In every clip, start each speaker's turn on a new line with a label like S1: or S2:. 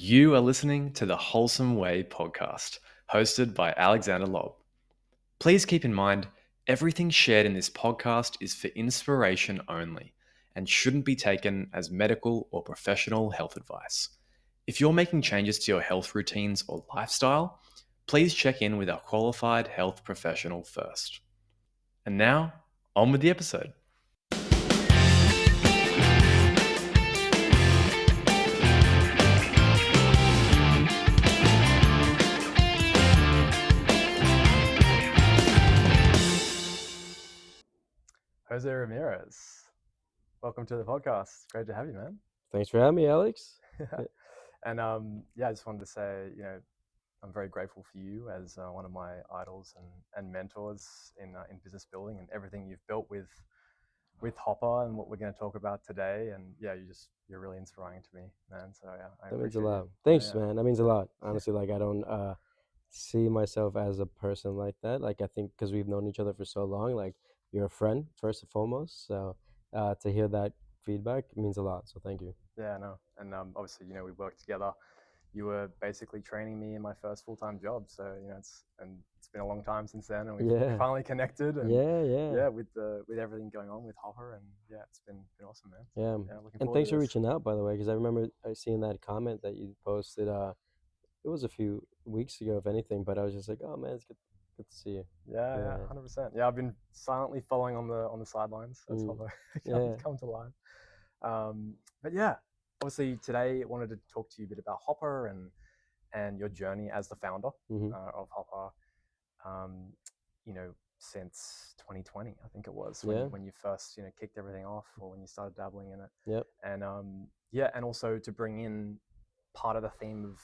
S1: You are listening to the Wholesome Way podcast, hosted by Alexander Lobb. Please keep in mind, everything shared in this podcast is for inspiration only and shouldn't be taken as medical or professional health advice. If you're making changes to your health routines or lifestyle, please check in with our qualified health professional first. And now, on with the episode. Jose Ramirez, welcome to the podcast. Great to have you, man.
S2: Thanks for having me, Alex.
S1: And I just wanted to say, I'm very grateful for you as one of my idols and mentors in business building and everything you've built with HOPR and what we're going to talk about today. And yeah, you're really inspiring to me, man. So yeah, I
S2: That means
S1: appreciate
S2: a lot.
S1: you.
S2: Thanks,
S1: Yeah.
S2: man. That means a lot. Honestly, like I don't see myself as a person like that. Like I think because we've known each other for so long, like you're a friend first and foremost. So to hear that feedback means a lot. So thank you.
S1: Yeah, no, and obviously, we worked together. You were basically training me in my first full-time job, so it's been a long time since then, and we've
S2: Yeah.
S1: finally connected, and
S2: Yeah.
S1: with everything going on with HOPR, and yeah, it's been awesome, man. So,
S2: Yeah.
S1: looking
S2: And
S1: forward
S2: thanks
S1: to
S2: for
S1: this.
S2: reaching out, by the way, because I remember seeing that comment that you posted. It was a few weeks ago, if anything, but I was just like, oh man, it's good to see you.
S1: Yeah, 100%. Yeah, I've been silently following on the sidelines. That's
S2: Mm.
S1: HOPR
S2: Yeah.
S1: come to life. But yeah, obviously today I wanted to talk to you a bit about HOPR and your journey as the founder
S2: Mm-hmm.
S1: of HOPR. Um, since 2020, I think it was
S2: Yeah.
S1: when you first kicked everything off, or when you started dabbling in it.
S2: Yep.
S1: And and also to bring in part of the theme of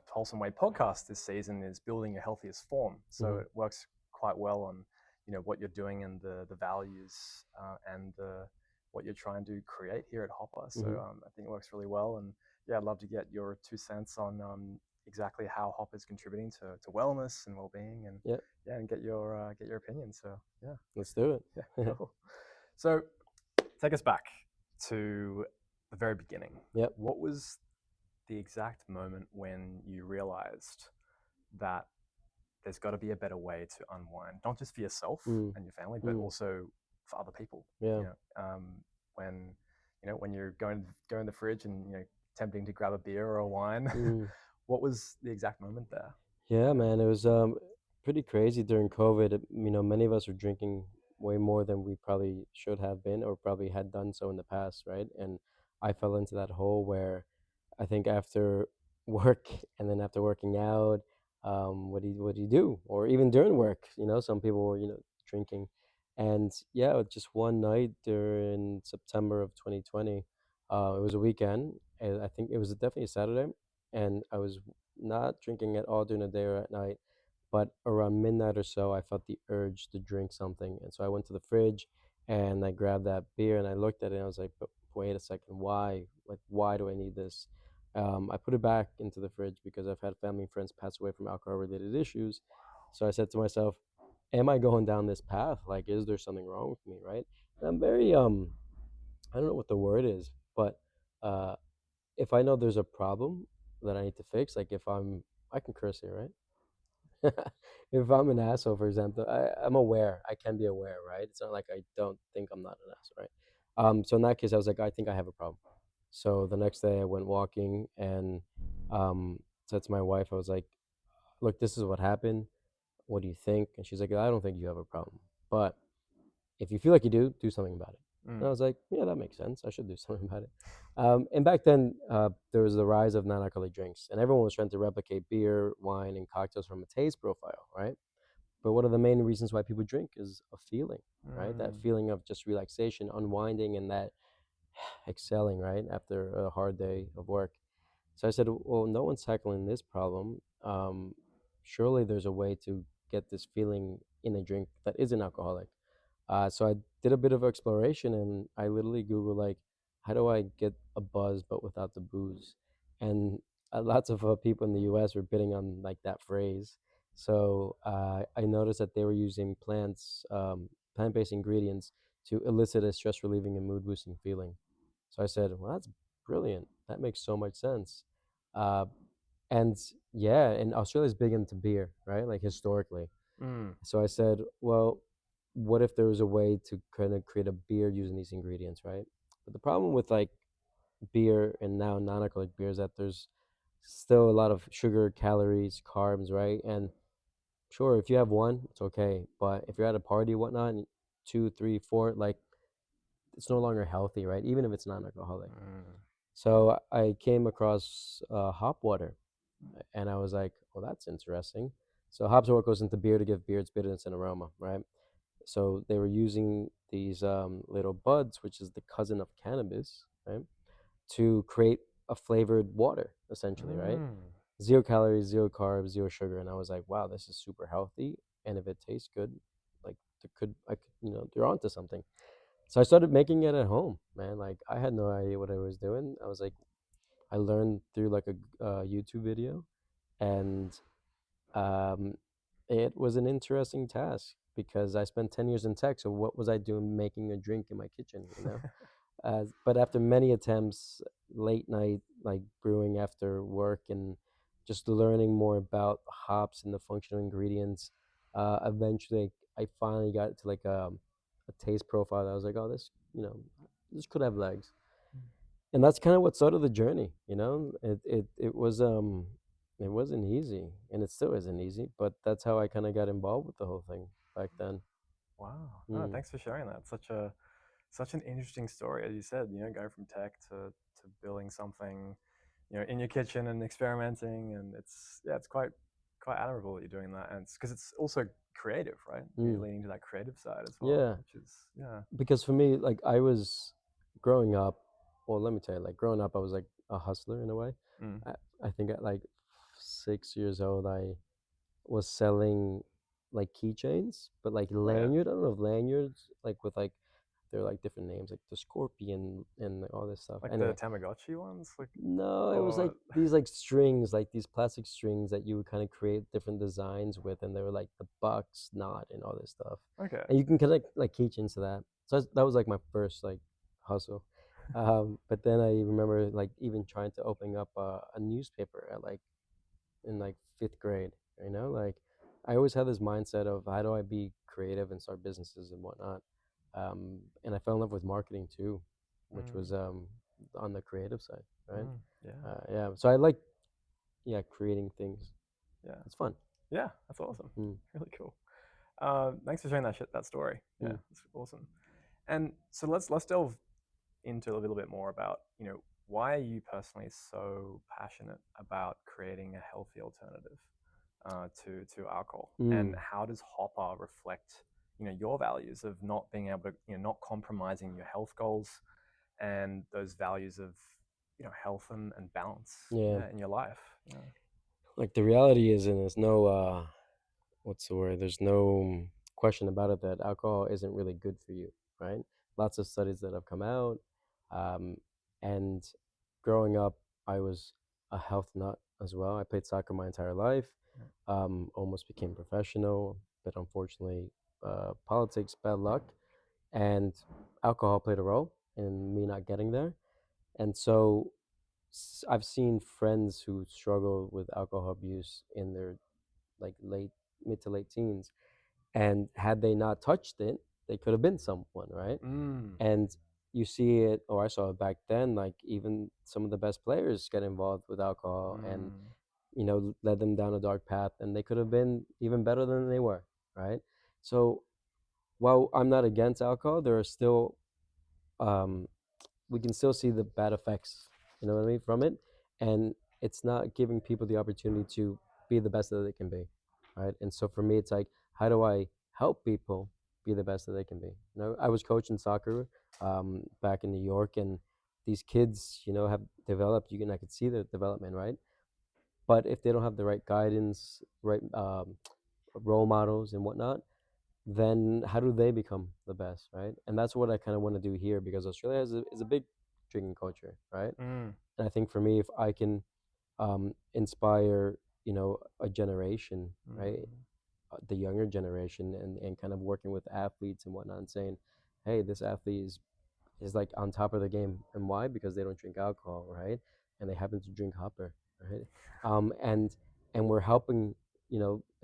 S1: Wholesome Way podcast this season is building your healthiest form. So it works quite well on what you're doing and the values and what you're trying to create here at HOPR. So I think it works really well. And yeah, I'd love to get your 2 cents on exactly how HOPR is contributing to wellness and well-being, and and get your opinion. So yeah,
S2: Let's do it.
S1: Yeah, cool. So take us back to the very beginning.
S2: Yep.
S1: What was the exact moment when you realized that there's got to be a better way to unwind, not just for yourself and your family, but also for other people?
S2: Yeah.
S1: When you're going in the fridge and tempting to grab a beer or a wine, what was the exact moment there?
S2: Yeah, man, it was pretty crazy during COVID. Many of us were drinking way more than we probably should have been or probably had done so in the past, right? And I fell into that hole where I think after work and then after working out, what do you do? Or even during work, some people were, drinking. And yeah, just one night during September of 2020, it was a weekend, and I think it was definitely a Saturday, and I was not drinking at all during the day or at night, but around midnight or so, I felt the urge to drink something. And so I went to the fridge and I grabbed that beer and I looked at it and I was like, but wait a second, why? Like, why do I need this? I put it back into the fridge because I've had family and friends pass away from alcohol related issues. So I said to myself, am I going down this path? Like, is there something wrong with me? Right. And I'm very, I don't know what the word is, but uh, if I know there's a problem that I need to fix, like I can curse here, right? If I'm an asshole, for example, I'm aware. I can be aware, right? It's not like I don't think I'm not an asshole, right? So in that case, I was like, I think I have a problem. So the next day, I went walking and said to my wife, I was like, look, this is what happened. What do you think? And she's like, I don't think you have a problem, but if you feel like you do something about it. And I was like, yeah, that makes sense. I should do something about it. And back then, there was the rise of non-alcoholic drinks, and everyone was trying to replicate beer, wine, and cocktails from a taste profile, right? But one of the main reasons why people drink is a feeling, right? That feeling of just relaxation, unwinding, and that excelling, right? After a hard day of work. So I said, well, no one's tackling this problem. Surely there's a way to get this feeling in a drink that isn't alcoholic. So I did a bit of exploration and I literally Googled like, how do I get a buzz but without the booze? And lots of people in the U.S. were bidding on like that phrase. So I noticed that they were using plant-based ingredients to elicit a stress relieving and mood boosting feeling. So I said, well, that's brilliant. That makes so much sense. Uh, and yeah, and Australia's big into beer, right? Like historically.
S1: Mm.
S2: So I said, well, what if there was a way to kind of create a beer using these ingredients, right? But the problem with like beer and now non-alcoholic beer is that there's still a lot of sugar, calories, carbs, right? And sure, if you have one, it's okay. But if you're at a party, whatnot, and two, three, four, like it's no longer healthy, right? Even if it's non-alcoholic.
S1: Mm.
S2: So I came across hop water, and I was like, "Well, that's interesting." So hops are what goes into beer to give beer its bitterness and aroma, right? So they were using these little buds, which is the cousin of cannabis, right, to create a flavored water, essentially, right?
S1: Mm.
S2: Zero calories, zero carbs, zero sugar, and I was like, "Wow, this is super healthy." And if it tastes good, like I could, they're onto something. So I started making it at home, man. Like I had no idea what I was doing. I was like, I learned through like a YouTube video, and um, it was an interesting task because I spent 10 years in tech. So what was I doing making a drink in my kitchen, you know? But after many attempts, late night, like brewing after work and just learning more about hops and the functional ingredients, eventually I finally got to like a taste profile that I was like, oh, this could have legs. And that's kind of what started the journey, you know? It wasn't easy, and it still isn't easy, but that's how I kind of got involved with the whole thing back then.
S1: Wow. No,
S2: Mm.
S1: thanks for sharing that. Such an interesting story, as you said. Going from tech to building something, in your kitchen and experimenting, and it's quite admirable that you're doing that, and it's because it's also creative, right? You're
S2: Mm.
S1: leaning to that creative side as well,
S2: Yeah,
S1: which is yeah.
S2: because for me, like I was growing up, well, let me tell you, like growing up, I was like a hustler in a way.
S1: Mm.
S2: I, I think at like 6 years old, I was selling like keychains, but like
S1: Oh yeah,
S2: lanyard. I don't know if lanyards like with like they're like different names, like the scorpion and like, all this stuff.
S1: like the
S2: Anyway,
S1: Tamagotchi ones, like
S2: no, it was like
S1: or
S2: these like strings, like these plastic strings that you would kind of create different designs with, and they were like the bucks, knot, and all this stuff.
S1: okay.
S2: And you can connect like keychains to that. So that was like my first like hustle. But then I remember like even trying to open up a newspaper at like in like fifth grade. Like I always had this mindset of how do I be creative and start businesses and whatnot. And I fell in love with marketing too, which
S1: Mm.
S2: was on the creative side, right?
S1: Mm. Yeah,
S2: Yeah, so I like creating things.
S1: yeah,
S2: It's fun.
S1: yeah. That's awesome.
S2: Mm,
S1: Really cool. Thanks for sharing that story. Yeah,
S2: mm,
S1: it's awesome. And so let's delve into a little bit more about why are you personally so passionate about creating a healthy alternative to alcohol, and
S2: mm.
S1: how does HOPR reflect your values of not being able to not compromising your health goals and those values of health and balance,
S2: Yeah,
S1: yeah, in your life. Yeah.
S2: like the reality is, and there's no what's the word? There's no question about it that alcohol isn't really good for you, right? Lots of studies that have come out. Um, and growing up, I was a health nut as well. I played soccer my entire life, almost became professional, but unfortunately, politics, bad luck, and alcohol played a role in me not getting there. And so I've seen friends who struggle with alcohol abuse in their like late mid to late teens, and had they not touched it, they could have been someone, right?
S1: Mm.
S2: And you see it, or I saw it back then, like even some of the best players get involved with alcohol and
S1: Mm.
S2: led them down a dark path, and they could have been even better than they were, right? So while I'm not against alcohol, there are still um, we can still see the bad effects, you know what I mean, from it. And it's not giving people the opportunity to be the best that they can be, right? And so for me, it's like, how do I help people be the best that they can be? I was coaching soccer back in New York, and these kids, have developed. I could see their development, right? But if they don't have the right guidance, right role models and whatnot, then how do they become the best, right? And that's what I kind of want to do here because Australia is a big drinking culture, right?
S1: Mm.
S2: And I think for me, if I can inspire, a generation, right,
S1: Mm.
S2: the younger generation, and kind of working with athletes and whatnot, and saying, hey, this athlete is like on top of the game, and why? Because they don't drink alcohol, right? And they happen to drink hopper, right? And we're helping,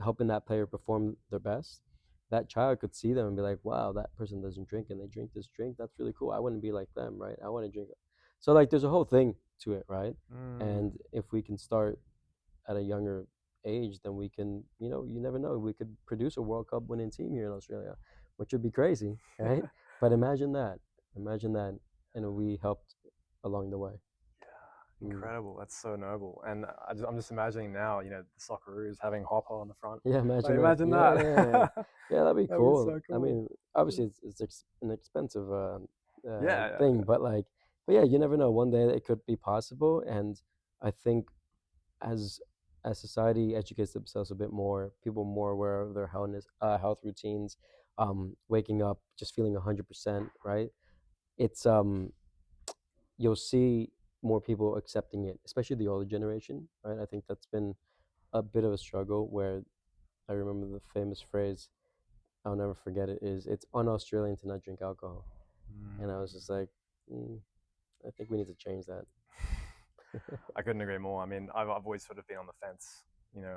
S2: helping that player perform their best. That child could see them and be like, wow, that person doesn't drink and they drink this drink. That's really cool. I wouldn't be like them, right? I want to drink it. So like, there's a whole thing to it, right?
S1: Mm.
S2: And if we can start at a younger age, then we can, you never know, we could produce a World Cup winning team here in Australia, which would be crazy, right? But imagine that, and we helped along the way. Mm.
S1: Incredible. That's so noble. And I'm just imagining now, the Socceroos having Hopper on the front.
S2: Yeah,
S1: Like,
S2: imagine that.
S1: imagine
S2: Yeah,
S1: that.
S2: yeah, that'd be
S1: That'd be
S2: cool.
S1: so
S2: I
S1: cool.
S2: mean, obviously it's an expensive
S1: Yeah, yeah,
S2: thing,
S1: yeah.
S2: but like, but yeah, you never know. One day it could be possible, and I think as society educates themselves a bit more, people more aware of their health routines, waking up just feeling 100%, right? It's you'll see more people accepting it, especially the older generation, right? I think that's been a bit of a struggle where I remember the famous phrase, I'll never forget it, is it's un-Australian to not drink alcohol. And I was just like, mm, I think we need to change that.
S1: I couldn't agree more. I mean, I've always sort of been on the fence,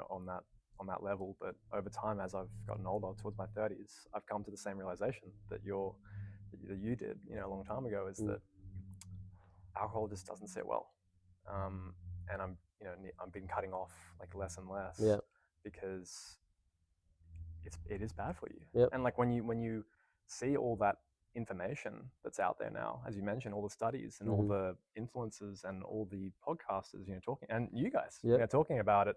S1: on that level. But over time, as I've gotten older, towards my 30s, I've come to the same realization that you did, a long time ago, is
S2: Mm,
S1: that alcohol just doesn't sit well. And I've been cutting off like less and less
S2: yeah,
S1: because it is bad for you.
S2: yep,
S1: And like when you see all that information that's out there now, as you mentioned, all the studies and all
S2: hmm,
S1: the influencers and all the podcasters, talking, and you guys,
S2: yep,
S1: talking about it,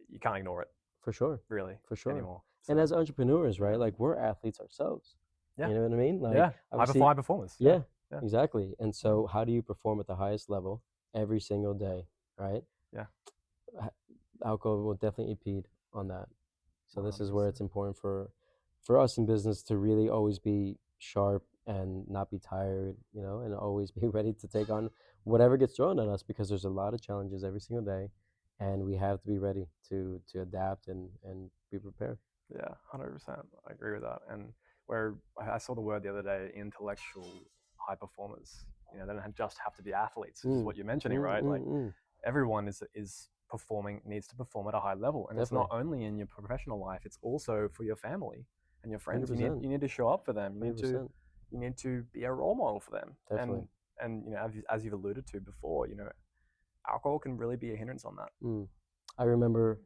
S1: you can't ignore it
S2: for sure,
S1: really
S2: for sure.
S1: anymore.
S2: And
S1: So
S2: as entrepreneurs,
S1: yeah,
S2: right, like we're athletes ourselves.
S1: yeah,
S2: You know what I mean? Like,
S1: yeah,
S2: obviously,
S1: high performers. Yeah,
S2: yeah,
S1: yeah,
S2: exactly. And
S1: mm,
S2: so, how do you perform at the highest level every single day, right?
S1: yeah,
S2: Ha- Alcohol will definitely impede on that. So this is where
S1: 100%.
S2: it's important for us in business to really always be sharp and not be tired, and always be ready to take on whatever gets thrown at us, because there's a lot of challenges every single day, and we have to be ready to adapt and be prepared.
S1: Yeah, 100%. I agree with that. And where I saw the word the other day, intellectual high performers. They don't just have to be athletes, which is
S2: Mm,
S1: what you're mentioning,
S2: mm,
S1: right?
S2: mm,
S1: Like
S2: mm.
S1: everyone is performing, needs to perform at a high level, and it's not
S2: Definitely,
S1: only in your professional life; it's also for your family and your
S2: hundred
S1: friends.
S2: percent,
S1: You need to show up for them.
S2: 100%,
S1: You need to be a role model for them.
S2: definitely.
S1: And as you've alluded to before, alcohol can really be a hindrance on that.
S2: Mm. I remember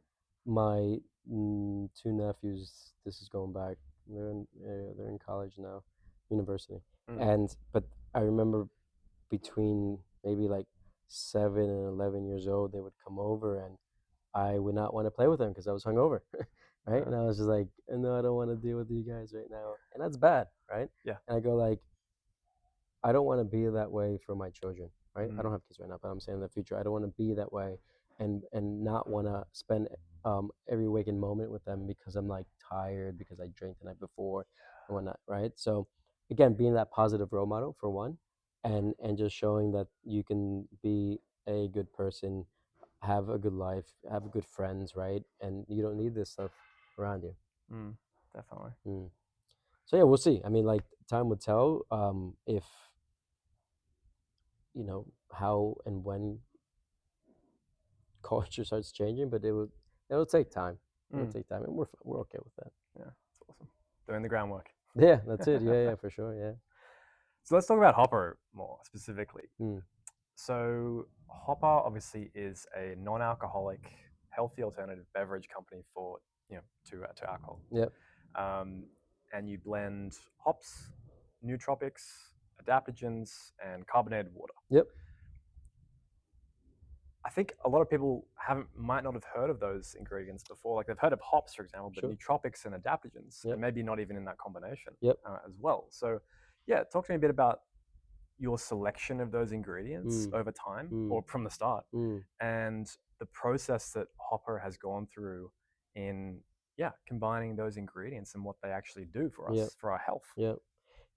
S2: my two nephews. This is going back. They're in college now, university,
S1: Mm.
S2: and but I remember between maybe like 7 and 11 years old, they would come over, and I would not want to play with them because I was hungover, right?
S1: Yeah,
S2: And I was just like, no, I don't want to deal with you guys right now, and that's bad, right?
S1: yeah,
S2: And I go like, I don't want to be that way for my children, right? I
S1: mm.
S2: don't have kids right now, but I'm saying in the future, I don't want to be that way, and not want to spend every waking moment with them because I'm like tired because I drank the night before and whatnot, right? So again, being that positive role model for one, and just showing that you can be a good person, have a good life, have good friends, right? And you don't need this stuff around you.
S1: Mm. Definitely.
S2: Mm. So yeah, we'll see. I mean, like time will tell if how and when culture starts changing, but it'll take time. It'll
S1: Mm.
S2: take time, and we're okay with that.
S1: Yeah, that's awesome. Doing the groundwork.
S2: Yeah, that's it. Yeah, yeah, for sure. Yeah.
S1: So let's talk about Hopper more specifically.
S2: Mm.
S1: So Hopper obviously is a non-alcoholic, healthy alternative beverage company for to alcohol.
S2: Yep.
S1: Um, and you blend hops, nootropics, adaptogens, and carbonated water.
S2: Yep.
S1: I think a lot of people might not have heard of those ingredients before. Like they've heard of hops, for example, but
S2: Sure.
S1: nootropics and adaptogens,
S2: Yep.
S1: and maybe not even in that combination
S2: Yep.
S1: as well. So, yeah, talk to me a bit about your selection of those ingredients
S2: Mm.
S1: over time
S2: Mm.
S1: or from the start,
S2: Mm.
S1: and the process that Hopper has gone through in combining those ingredients and what they actually do for
S2: Yep.
S1: us for our health.
S2: Yep.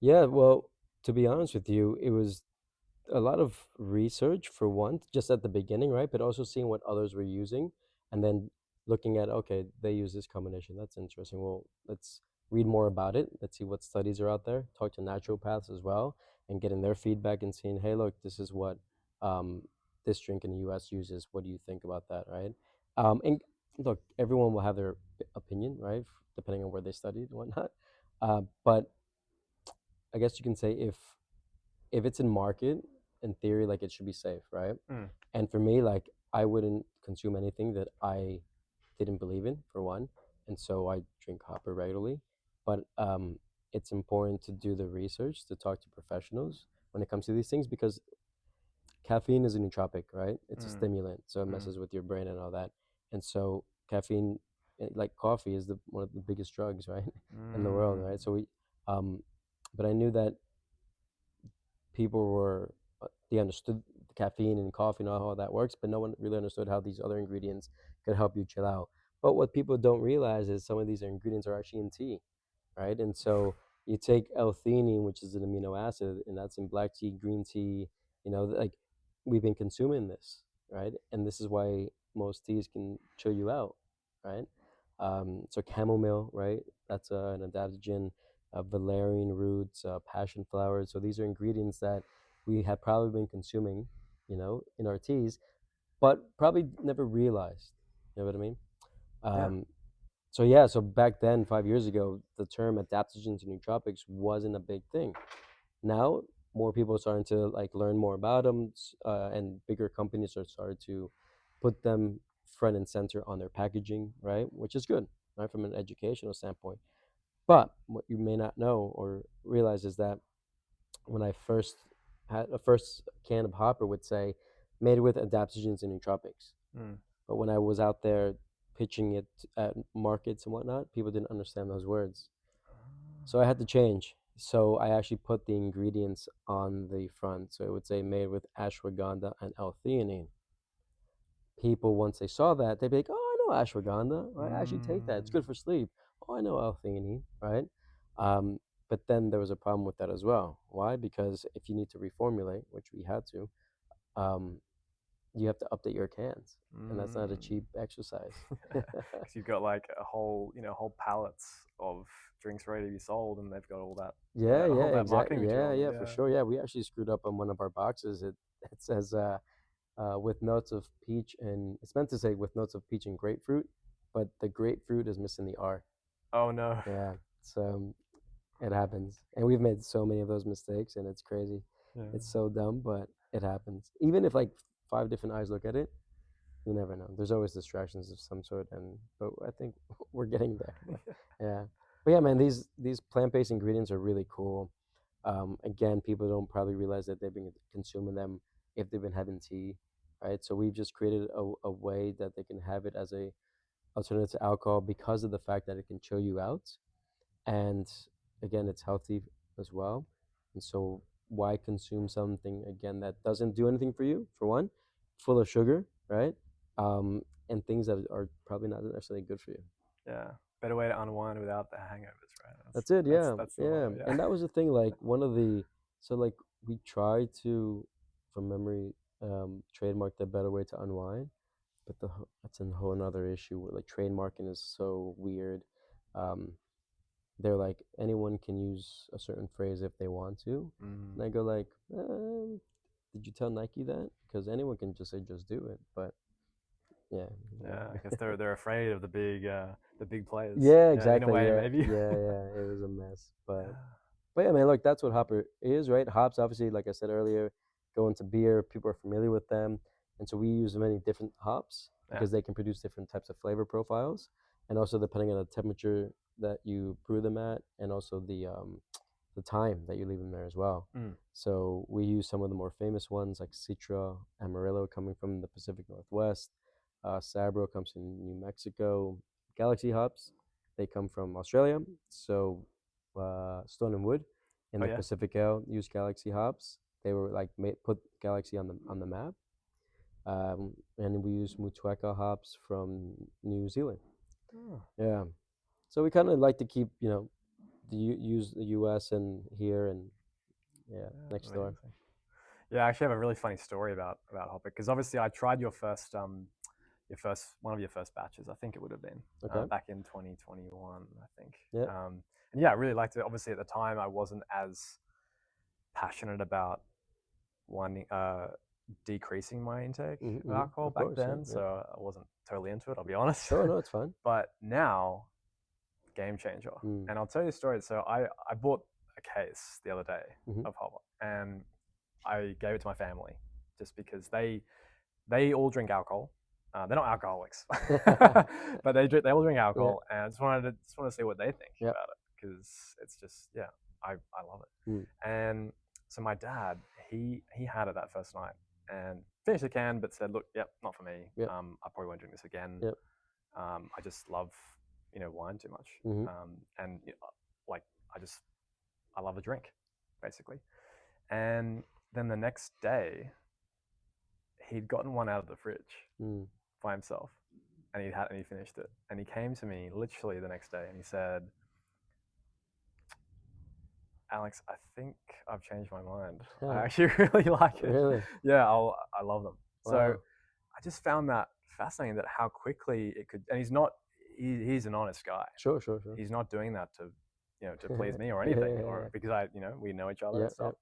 S2: Yeah. Well, to be honest with you, it was a lot of research for one, just at the beginning, right? But also seeing what others were using, and then looking at, okay, they use this combination. That's interesting. Well, let's read more about it. Let's see what studies are out there. Talk to naturopaths as well, and getting their feedback and seeing, hey, look, this is what this drink in the U.S. uses. What do you think about that, right? And look, everyone will have their opinion, right, depending on where they studied and whatnot. But I guess you can say if it's in market, in theory, like it should be safe, right?
S1: Mm.
S2: And for me, like I wouldn't consume anything that I didn't believe in, for one, and so I drink HOPR regularly. But it's important to do the research to talk to professionals when it comes to these things because caffeine is a nootropic, right? It's a
S1: Mm.
S2: stimulant, so it
S1: Mm.
S2: messes with your brain and all that. And so caffeine, like coffee, is the one of the biggest drugs, right, in the world,
S1: Mm.
S2: right? So um, but I knew that people were they understood the caffeine and coffee and how that works, but no one really understood how these other ingredients could help you chill out. But what people don't realize is some of these ingredients are actually in tea, right? And so you take L-theanine, which is an amino acid, and that's in black tea, green tea. Like we've been consuming this, right? And this is why most teas can chill you out, right? So chamomile, right? That's an adaptogen. Valerian roots, passion flowers. So these are ingredients that we have probably been consuming, in our teas, but probably never realized. You know what I mean?
S1: Yeah.
S2: Um, so yeah, so back then, 5 years ago, the term adaptogens and nootropics wasn't a big thing. Now, more people are starting to like learn more about them, and bigger companies are starting to put them front and center on their packaging, right? Which is good, right, from an educational standpoint. But what you may not know or realize is that when I first had a first can of HOPR would say made with adaptogens and nootropics.
S1: Mm.
S2: But when I was out there pitching it at markets and whatnot, people didn't understand those words. So I had to change. So I actually put the ingredients on the front. So it would say made with ashwagandha and L-theanine. People, once they saw that, they'd be like, "Oh, I know ashwagandha. Right? I actually take that. It's
S1: Mm.
S2: good for sleep. Oh, I know L-theanine, right?" Um, but then there was a problem with that as well. Why? Because if you need to reformulate, which we had to, um, you have to update your cans, and that's not a
S1: Mm.
S2: cheap exercise.
S1: Because you've got like a whole, whole pallets of drinks ready to be sold, and they've got all that,
S2: Yeah,
S1: all
S2: yeah,
S1: that marketing
S2: exactly.
S1: material
S2: Yeah,
S1: on them.
S2: yeah, for
S1: Yeah.
S2: sure. Yeah, we actually screwed up on one of our boxes. It says with notes of peach, and it's meant to say with notes of peach and grapefruit, but the grapefruit is missing the R.
S1: Oh no.
S2: Yeah, so it happens, and we've made so many of those mistakes, and it's crazy.
S1: Yeah.
S2: It's so dumb, but it happens. Even if like five different eyes look at it, you never know. There's always distractions of some sort, but I think we're getting there. But yeah, but yeah, man, these plant-based ingredients are really cool. Again, people don't probably realize that they've been consuming them if they've been having tea, right? So we've just created a way that they can have it as a alternative to alcohol because of the fact that it can chill you out, and again, it's healthy as well. And so, why consume something again that doesn't do anything for you? For one, full of sugar, right? And things that are probably not necessarily good for you.
S1: Yeah. Better way to unwind without the hangovers, right?
S2: That's it. Yeah,
S1: That's the
S2: yeah.
S1: motto. Yeah.
S2: And that was the thing. Like one of the so like we tried to, from memory, trademark the better way to unwind, but that's a whole another issue. Where, like trademarking is so weird. Um, they're like anyone can use a certain phrase if they want to,
S1: Mm.
S2: and I go like, did you tell Nike that? Because anyone can just say just do it, but yeah,
S1: Yeah. I guess they're afraid of the big players.
S2: yeah,
S1: Yeah. In a
S2: exactly,
S1: way,
S2: yeah,
S1: maybe.
S2: yeah, yeah. It was a mess, but
S1: Yeah.
S2: yeah, man, look, that's what hopper is, right? Hops, obviously, like I said earlier, go into beer. People are familiar with them, and so we use many different hops
S1: Yeah.
S2: because they can produce different types of flavor profiles, and also depending on the temperature that you brew them at, and also the time that you leave them there as well.
S1: Mm.
S2: So we use some of the more famous ones like Citra, Amarillo, coming from the Pacific Northwest. Sabro comes from New Mexico. Galaxy hops, they come from Australia. So Stone and Wood in
S1: Oh
S2: the
S1: yeah.
S2: Pacific Ale use Galaxy hops. They were like put Galaxy on the map. And we use Mutueka hops from New Zealand.
S1: Oh.
S2: Yeah. So we kind of like to keep, use the U.S. and here and yeah,
S1: Yeah.
S2: next door.
S1: Amazing. Yeah, I actually have a really funny story about Hopper because obviously I tried your first one of your first batches. I think it would have been
S2: Okay.
S1: back in 2021. I think.
S2: Yeah.
S1: And yeah, I really liked it. Obviously, at the time, I wasn't as passionate about wanting decreasing my intake of
S2: Mm-hmm.
S1: alcohol
S2: Of
S1: back
S2: course, yeah,
S1: then,
S2: yeah.
S1: so I wasn't totally into it. I'll be honest.
S2: Sure, no, it's fine.
S1: But now, game changer.
S2: Mm.
S1: And I'll tell you a story. So I bought a case the other day
S2: Mm-hmm.
S1: of HOPR, and I gave it to my family just because they all drink alcohol. They're not alcoholics, but they all drink
S2: Yeah,
S1: alcohol, and I just wanted to see what they think
S2: yeah.
S1: about it because it's just I love it.
S2: Mm.
S1: And so my dad he had it that first night and finished the can, but said, "Look, yep, not for me.
S2: Yep,
S1: I probably won't drink this again.
S2: yep.
S1: I just love wine too much,
S2: Mm-hmm.
S1: and like I just I love a drink, basically." And then the next day, he'd gotten one out of the fridge
S2: Mm.
S1: by himself, and he finished it. And he came to me literally the next day, and he said, "Alex, I think I've changed my mind. I
S2: Huh.
S1: actually really like it.
S2: Really?
S1: Yeah, I love them." So
S2: Wow.
S1: I just found that fascinating that how quickly it could. And he's an honest guy.
S2: Sure, sure, sure.
S1: He's not doing that to please me or
S2: Yeah,
S1: anything,
S2: yeah,
S1: or
S2: yeah.
S1: because we know each other
S2: Yeah,
S1: and
S2: yeah.
S1: stuff.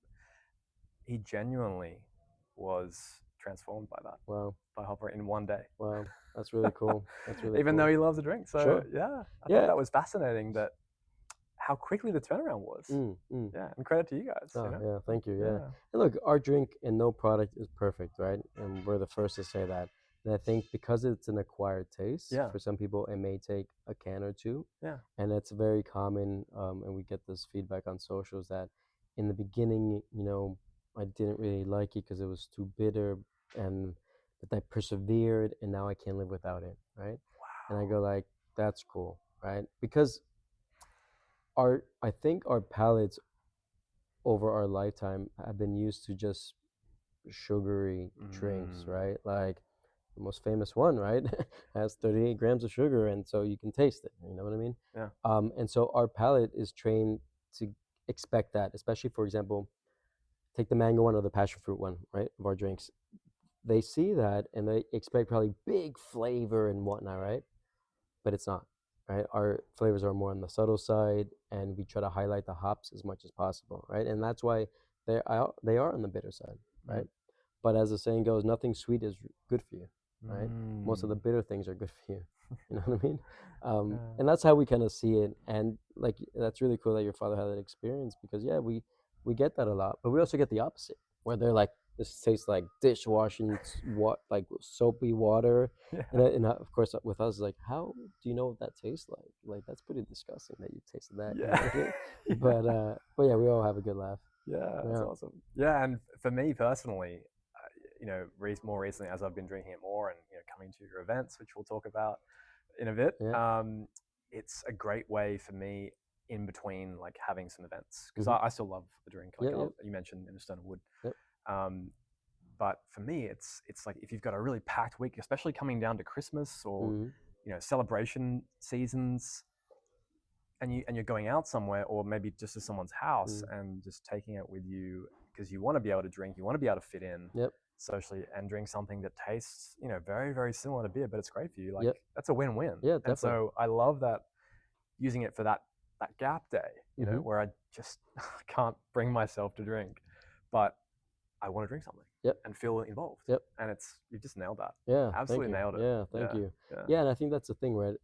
S1: He genuinely was transformed by that,
S2: Wow,
S1: by HOPR in one day.
S2: wow. That's really cool. That's really
S1: Even though
S2: cool.
S1: he loves a drink. So
S2: Sure.
S1: yeah, I thought
S2: Yeah.
S1: that was fascinating that how quickly the turnaround was.
S2: Mm, mm.
S1: Yeah, and credit to you guys.
S2: Oh, yeah. Thank you. Yeah.
S1: Yeah,
S2: And look, our drink and no product is perfect, right? And we're the first to say that. And I think because it's an acquired taste,
S1: yeah,
S2: for some people, it may take a can or two.
S1: yeah.
S2: And it's very common. And we get this feedback on socials that in the beginning, I didn't really like it because it was too bitter. And but I persevered and now I can't live without it, right? And I go like, that's cool, right? Because I think our palates over our lifetime have been used to just sugary drinks,
S1: Mm,
S2: right? Like the most famous one, right? Has 38 grams of sugar, and so you can taste it. You know what I mean?
S1: yeah.
S2: And so our palate is trained to expect that, especially for example, take the mango one or the passion fruit one, right? Of our drinks, they see that and they expect probably big flavor and whatnot, right? But it's not, right? Our flavors are more on the subtle side, and we try to highlight the hops as much as possible, right? And that's why they are on the bitter side,
S1: Mm,
S2: right? But as the saying goes, nothing sweet is good for you, right? Most of the
S1: mm,
S2: bitter things are good for you. You know what I mean?
S1: yeah.
S2: And that's how we kind of see it. And like that's really cool that your father had that experience because yeah, we get that a lot, but we also get the opposite where they're like, this tastes like dishwashing, what like soapy water,
S1: Yeah.
S2: and of course with us like, how do you know what that tastes like? Like that's pretty disgusting that you tasted that. You know
S1: Yeah.
S2: what I mean?
S1: Yeah.
S2: But yeah, we all have a good laugh.
S1: Yeah, that's
S2: Yeah.
S1: awesome. Yeah, and for me personally, more recently as I've been drinking it more and coming to your events, which we'll talk about in a bit,
S2: Yeah.
S1: it's a great way for me in between like having some events because
S2: Mm-hmm.
S1: I still love the drink. Like
S2: Yeah. Yeah.
S1: you mentioned in a Stone of Wood,
S2: Yep.
S1: um, but for me, it's like if you've got a really packed week, especially coming down to Christmas or
S2: Mm-hmm.
S1: celebration seasons, and you're going out somewhere or maybe just to someone's house
S2: Mm.
S1: and just taking it with you because you want to be able to drink, you want to be able to fit in
S2: Yep.
S1: socially and drink something that tastes very very similar to beer but it's great for you. Like
S2: Yep.
S1: that's a win-win.
S2: Yeah.
S1: And
S2: Definitely.
S1: so I love that, using it for that gap day,
S2: Mm-hmm.
S1: where I just can't bring myself to drink, but I want to drink something
S2: Yep.
S1: and feel involved.
S2: Yep.
S1: And you just nailed that.
S2: Yeah. Thank
S1: Absolutely
S2: you.
S1: nailed it.
S2: Yeah. Thank
S1: Yeah.
S2: you.
S1: Yeah.
S2: Yeah, and I think that's the thing, right?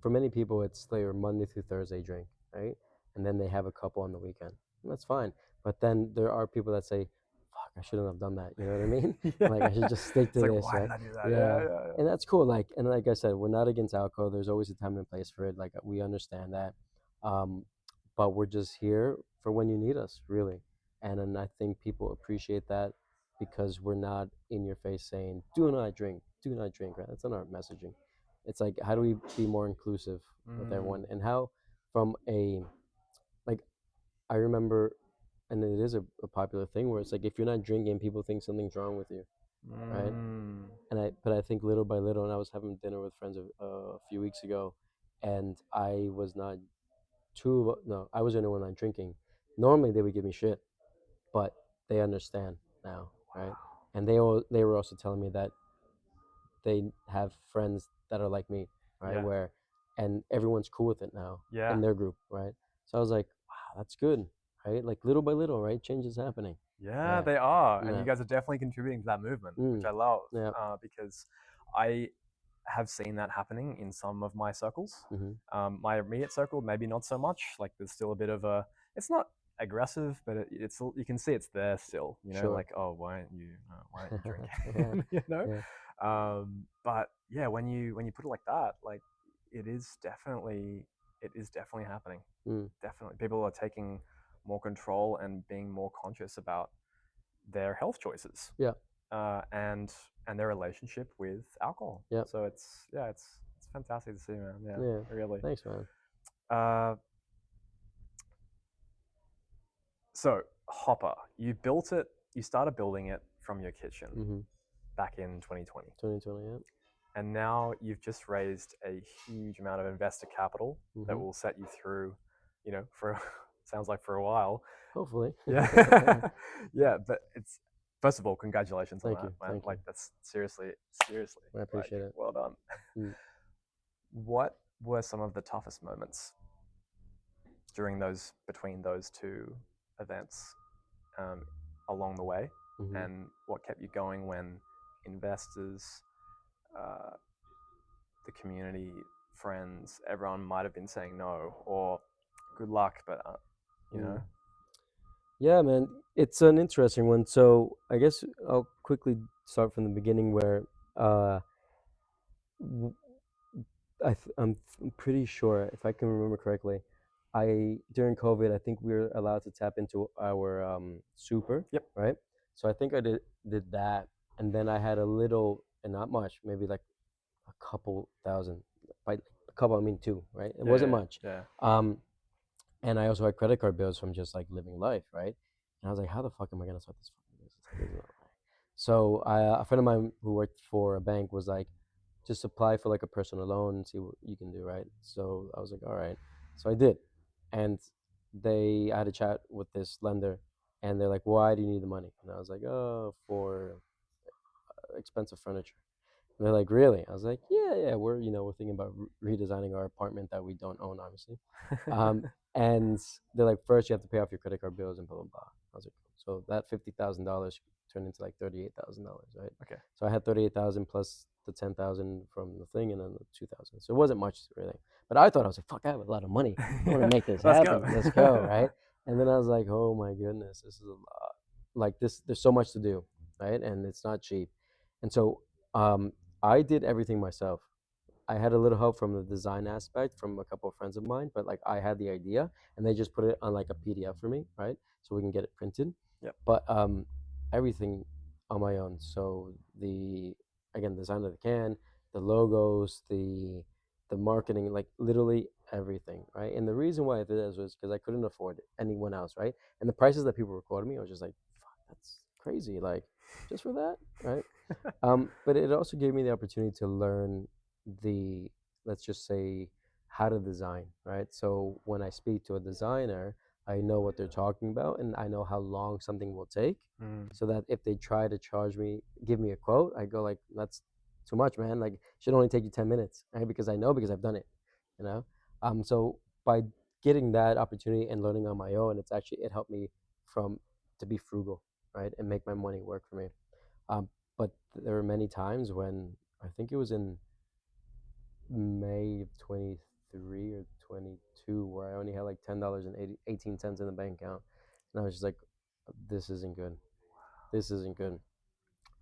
S2: For many people, it's their Monday through Thursday drink, right? And then they have a couple on the weekend. And that's fine. But then there are people that say, fuck, I shouldn't have done that. You know what I mean?
S1: Yeah.
S2: Like, I should just stick
S1: It's
S2: to
S1: like,
S2: this,
S1: why
S2: right?
S1: did I do that? Yeah,
S2: Yeah.
S1: yeah,
S2: And that's cool. And like I said, we're not against alcohol. There's always a time and place for it. Like, we understand that. Um, but we're just here for when you need us, really. And I think people appreciate that because we're not in your face saying, do not drink, right? That's not our messaging. It's like, how do we be more inclusive
S1: yeah.
S2: with everyone? And how, from like, I remember, and it is a popular thing where it's like, if you're not drinking, people think something's wrong with you, right?
S1: Mm.
S2: But I think little by little, and I was having dinner with friends a few weeks ago, and I was not no, I was the only one not drinking. Normally they would give me shit, but they understand now, right? And they were also telling me that they have friends that are like me, right?
S1: Yeah.
S2: And everyone's cool with it now
S1: Yeah.
S2: in their group, right? So I was like, wow, that's good, right? Like little by little, right? Change is happening.
S1: Yeah,
S2: Yeah.
S1: they are, and you
S2: Yeah.
S1: guys are definitely contributing to that movement, which
S2: Mm.
S1: I love,
S2: Yeah.
S1: because I have seen that happening in some of my circles.
S2: Mm-hmm.
S1: My immediate circle, maybe not so much. Like there's still a bit of a. It's not aggressive, but it's you can see it's there still. You know,
S2: Sure.
S1: like oh, why aren't you
S2: Yeah.
S1: drinking? you know,
S2: Yeah.
S1: but yeah, when you put it like that, like it is definitely happening.
S2: Mm.
S1: Definitely, people are taking more control and being more conscious about their health choices,
S2: Yeah.
S1: and their relationship with alcohol.
S2: Yeah.
S1: So it's fantastic to see, man. Yeah,
S2: Yeah.
S1: really.
S2: Thanks, man.
S1: Uh, so Hopper, you built it. You started building it from your kitchen
S2: Mm-hmm.
S1: back in 2020,
S2: 2020. Yeah.
S1: and now you've just raised a huge amount of investor capital that
S2: Mm-hmm.
S1: will set you through, for sounds like for a while.
S2: Hopefully.
S1: Yeah, yeah. But it's first of all, congratulations on
S2: Thank
S1: that,
S2: you.
S1: man.
S2: Thank you.
S1: Like that's seriously,
S2: I
S1: like
S2: appreciate it.
S1: well done.
S2: Mm.
S1: What were some of the toughest moments between those two events, um, along the way,
S2: Mm-hmm.
S1: and what kept you going when investors, uh, the community, friends, everyone might have been saying no or good luck, but you know.
S2: Mm. Yeah, man. It's an interesting one. So I guess I'll quickly start from the beginning where uh, w- I'm pretty sure, if I can remember correctly, during COVID, I think we were allowed to tap into our super,
S1: Yep.
S2: right? So I think I did that, and then I had a little, and not much, maybe like a couple thousand. By a couple, I mean two, right? It wasn't
S1: Yeah.
S2: much.
S1: Yeah.
S2: Um, and I also had credit card bills from just like living life, right? And I was like, how the fuck am I gonna start this fucking business? Like, there's no way. So a friend of mine who worked for a bank was like, just apply for like a personal loan and see what you can do, right? So I was like, all right. So I did, and I had a chat with this lender, and they're like, why do you need the money? And I was like, oh, for expensive furniture. And they're like, really? I was like, yeah. We're thinking about redesigning our apartment that we don't own, obviously. And they're like, first you have to pay off your credit card bills and blah blah blah. I was like, so that $50,000 turned into like $38,000, right?
S1: Okay.
S2: So I had 38,000 plus the 10,000 from the thing, and then the 2,000. So it wasn't much really, but I thought, I was like, fuck, I have a lot of money. I want to make this
S1: Let's go.
S2: happen. Let's go, right? And then I was like, oh my goodness, this is a lot. Like this, there's so much to do, right? And it's not cheap. And so um, I did everything myself. I had a little help from the design aspect from a couple of friends of mine, but like I had the idea and they just put it on like a PDF for me, right? So we can get it printed.
S1: Yep.
S2: But everything on my own. So the again, design of the can, the logos, the marketing, like literally everything, right? And the reason why I did this was because I couldn't afford anyone else, right? And the prices that people were quoting me, I was just like, fuck, that's crazy. Like just for that, right? But it also gave me the opportunity to learn the, let's just say, how to design, right? So when I speak to a designer, I know what they're talking about and I know how long something will take.
S1: Mm.
S2: So that if they try to charge me, give me a quote, I go like, that's too much, man. Like, it should only take you 10 minutes, right? Because I know, because I've done it, you know? So by getting that opportunity and learning on my own, it helped me from to be frugal, right? And make my money work for me. Um, but there were many times when I think it was in May of 23 or 22 where I only had like $10 and 18 cents in the bank account. And I was just like, this isn't good. This isn't good.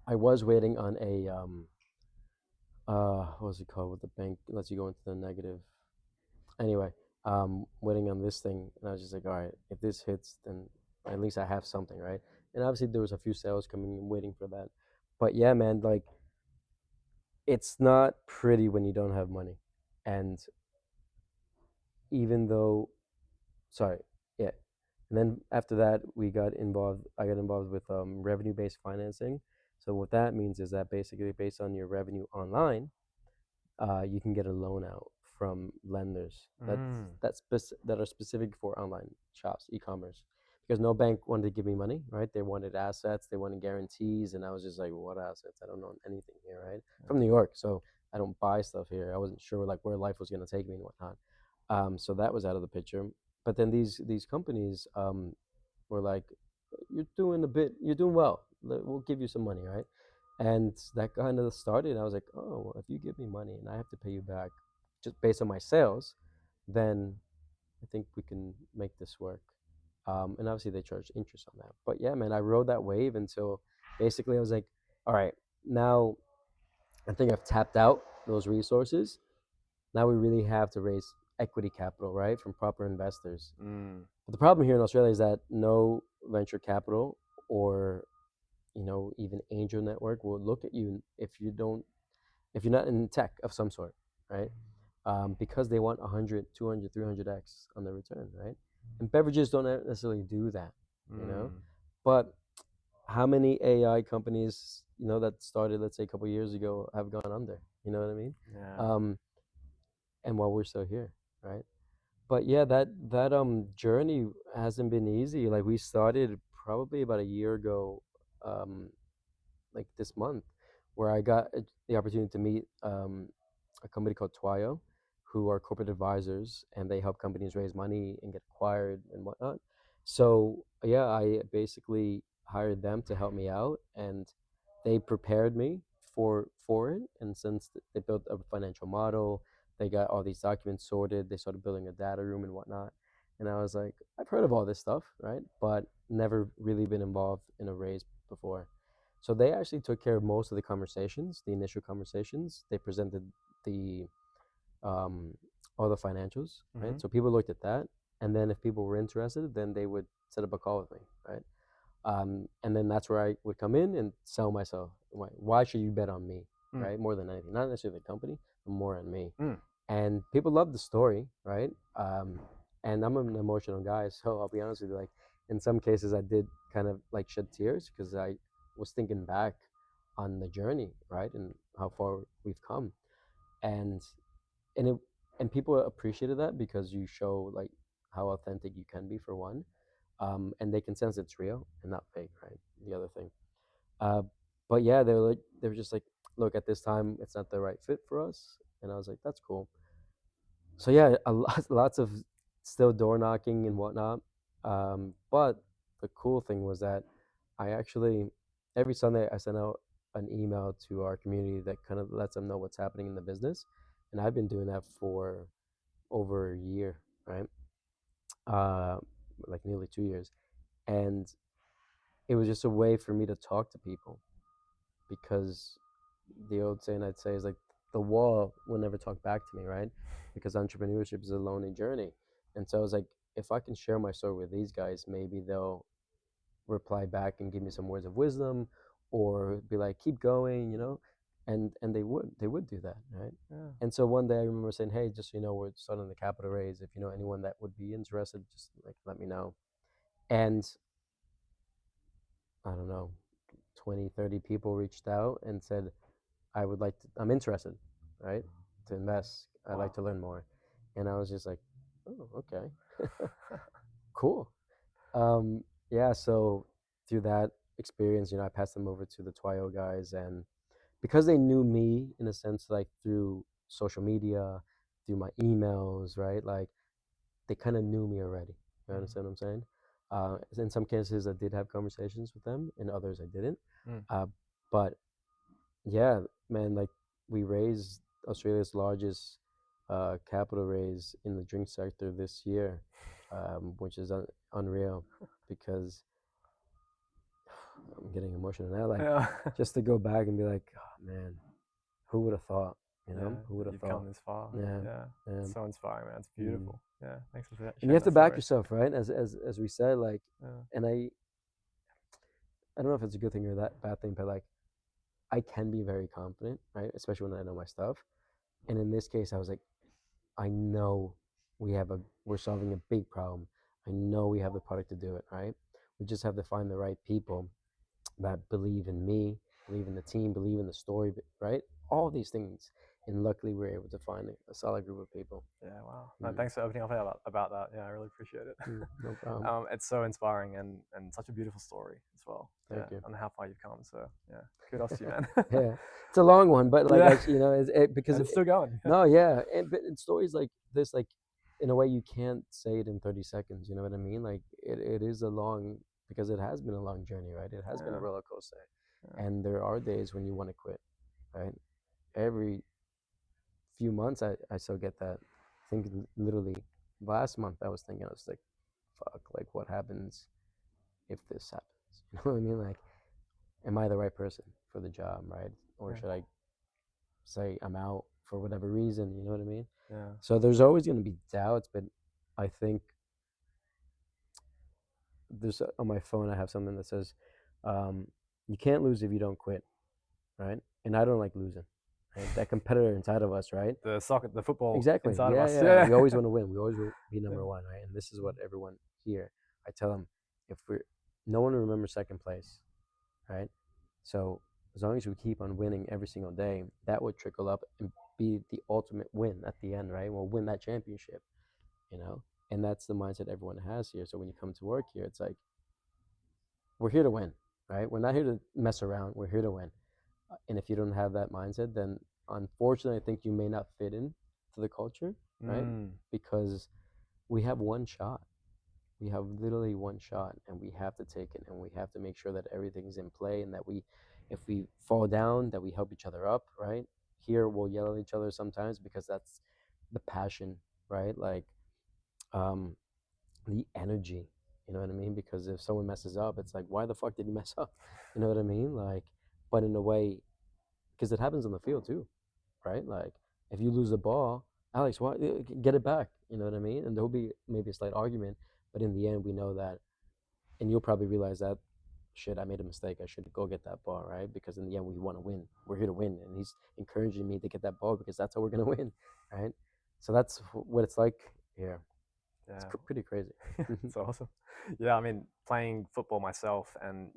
S2: I was waiting on a, what was it called with the bank? Lets you go into the negative. Anyway, waiting on this thing. And I was just like, all right, if this hits, then at least I have something, right? And obviously there was a few sales coming in waiting for that. But yeah, man, like, it's not pretty when you don't have money. And even though, sorry, yeah. And then after that, I got involved with revenue based financing. So, what that means is that basically, based on your revenue online, you can get a loan out from lenders
S1: Mm.
S2: that are specific for online shops, e-commerce. Because no bank wanted to give me money, right? They wanted assets, they wanted guarantees, and I was just like, "What assets? I don't know anything here, right?" From New York, so I don't buy stuff here. I wasn't sure like where life was going to take me and whatnot. So that was out of the picture. But then these companies were like, you're doing well. We'll give you some money, right? And that kind of started. I was like, oh, well, if you give me money and I have to pay you back just based on my sales, then I think we can make this work. And obviously they charge interest on that. But yeah, man, I rode that wave until basically I was like, all right, now I think I've tapped out those resources. Now we really have to raise equity capital, right, from proper investors. But the problem here in Australia is that no venture capital or even angel network will look at you if you're not in tech of some sort, right? Because they want 100, 200, 300x on the return, right? And beverages don't necessarily do that, you know. But how many AI companies that started, let's say, a couple of years ago, have gone under? You know what I mean?
S1: Yeah.
S2: And while we're still here, right? But yeah, that journey hasn't been easy. Like we started probably about a year ago, um, like this month, where I got the opportunity to meet a company called Twio, who are corporate advisors, and they help companies raise money and get acquired and whatnot. So yeah, I basically hired them to help me out, and they prepared me for it. And since they built a financial model, they got all these documents sorted. They started building a data room and whatnot. And I was like, I've heard of all this stuff, right? But never really been involved in a raise before. So they actually took care of most of the conversations, the initial conversations. They presented the um, all the financials, right? So people looked at that, and then if people were interested, then they would set up a call with me, right? And then that's where I would come in and sell myself. Why should you bet on me, right? More than anything, not necessarily the company, but more on me. And people love the story, right? And I'm an emotional guy, so I'll be honest with you. Like in some cases, I did kind of like shed tears because I was thinking back on the journey, right, and how far we've come, and and it and people appreciated that because you show like how authentic you can be for one, and they can sense it's real and not fake, right? The other thing, uh, but yeah, they were just like, look, at this time, it's not the right fit for us, and I was like, that's cool. So yeah, lots of still door knocking and whatnot. But the cool thing was that I actually every Sunday I send out an email to our community that kind of lets them know what's happening in the business, and I've been doing that for over a year, right? Uh, like nearly 2 years, and it was just a way for me to talk to people because the old saying I'd say is like the wall will never talk back to me, right? Because entrepreneurship is a lonely journey. And so I was like, if I can share my story with these guys, maybe they'll reply back and give me some words of wisdom or be like, keep going, And they would do that, right?
S1: Yeah.
S2: And so one day I remember saying, hey, just so you know, we're starting the capital raise. If you know anyone that would be interested, just like let me know. And I don't know, 20, 30 people reached out and said, I'm interested, right, to invest. I'd like to learn more. And I was just like, oh, okay, cool. Yeah, so through that experience, I passed them over to the Twio guys. And because they knew me in a sense, like through social media, through my emails, right? Like they kind of knew me already. You understand what I'm saying? In some cases, I did have conversations with them, in others, I didn't. But yeah, man, like we raised Australia's largest capital raise in the drink sector this year, which is unreal because I'm getting emotional now. Like
S1: Yeah.
S2: just to go back and be like, oh, man, who would have thought? Who would have
S1: You've
S2: thought?
S1: come this far.
S2: Yeah,
S1: Yeah.
S2: yeah.
S1: It's so inspiring, man. It's beautiful. Yeah. Thanks for
S2: And you
S1: sharing
S2: have to
S1: that
S2: back
S1: story.
S2: yourself, right? As we said, like,
S1: Yeah.
S2: and I don't know if it's a good thing or that bad thing, but like I can be very confident, right? Especially when I know my stuff. And in this case, I was like, I know we're solving a big problem. I know we have the product to do it, right? We just have to find the right people that believe in me, believe in the team, believe in the story, right? All these things. And luckily, we were able to find a solid group of people.
S1: Yeah, wow. No, thanks for opening up about that. Yeah, I really appreciate it.
S2: No problem.
S1: It's so inspiring and such a beautiful story as well.
S2: Thank you.
S1: And how far you've come. So yeah, kudos to you, man.
S2: Yeah, it's a long one, but like
S1: Yeah.
S2: because
S1: it's still going.
S2: no, yeah, but in stories like this, like in a way, you can't say it in 30 seconds. You know what I mean? Like it is a long because it has been a long journey, right? It has been a
S1: Yeah.
S2: roller coaster,
S1: Yeah.
S2: and there are days when you want to quit, right? Every few months, I still get that. I think literally last month I was thinking, I was like, fuck, like what happens if this happens? You know what I mean? Like, am I the right person for the job, right? Or
S1: Yeah.
S2: should I say I'm out for whatever reason? You know what I mean?
S1: Yeah.
S2: So there's always going to be doubts, but I think there's on my phone I have something that says, um, "You can't lose if you don't quit," right? And I don't like losing. Right? That competitor inside of us, right?
S1: The soccer, the football
S2: Exactly.
S1: inside of
S2: Yeah,
S1: us.
S2: yeah.
S1: Yeah.
S2: We always want to win. We always will be
S1: Yeah.
S2: number one, right? And this is what everyone here. I tell them, if we're no one remembers second place, right? So as long as we keep on winning every single day, that would trickle up and be the ultimate win at the end, right? We'll win that championship, you know. And that's the mindset everyone has here. So when you come to work here, it's like we're here to win, right? We're not here to mess around. We're here to win. And if you don't have that mindset, then unfortunately, I think you may not fit in to the culture, right?
S1: Mm.
S2: Because we have one shot. We have literally one shot, and we have to take it, and we have to make sure that everything's in play, and that we, if we fall down, that we help each other up, right? Here, we'll yell at each other sometimes because that's the passion, right? Like, um, the energy, you know what I mean? Because if someone messes up, it's like, why the fuck did you mess up? You know what I mean? Like, but in a way, because it happens on the field too, right? Like, if you lose the ball, Alex, why get it back? You know what I mean? And there'll be maybe a slight argument, but in the end, we know that, and you'll probably realize that, shit, I made a mistake. I should go get that ball, right? Because in the end, we want to win. We're here to win, and he's encouraging me to get that ball because that's how we're gonna win, right? So that's what it's like here. It's
S1: Yeah.
S2: pretty crazy.
S1: It's awesome. Yeah, I mean, playing football myself, and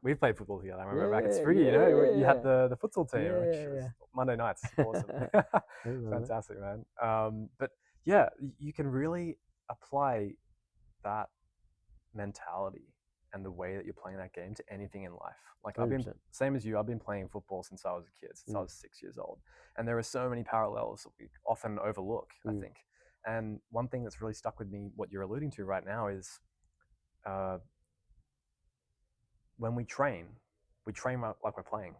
S1: we've played football together. I remember back at
S2: Yeah,
S1: Spriggy, you had
S2: yeah,
S1: the futsal
S2: yeah,
S1: team, which was
S2: yeah,
S1: Monday nights. Awesome.
S2: yeah. I remember.
S1: Fantastic, man. But yeah, you can really apply that mentality and the way that you're playing that game to anything in life. Like, I've been
S2: 100%.
S1: same as you. I've been playing football since I was a kid, since I was 6 years old, and there are so many parallels that we often overlook, I think. And one thing that's really stuck with me, what you're alluding to right now, is uh, when we train like we're playing.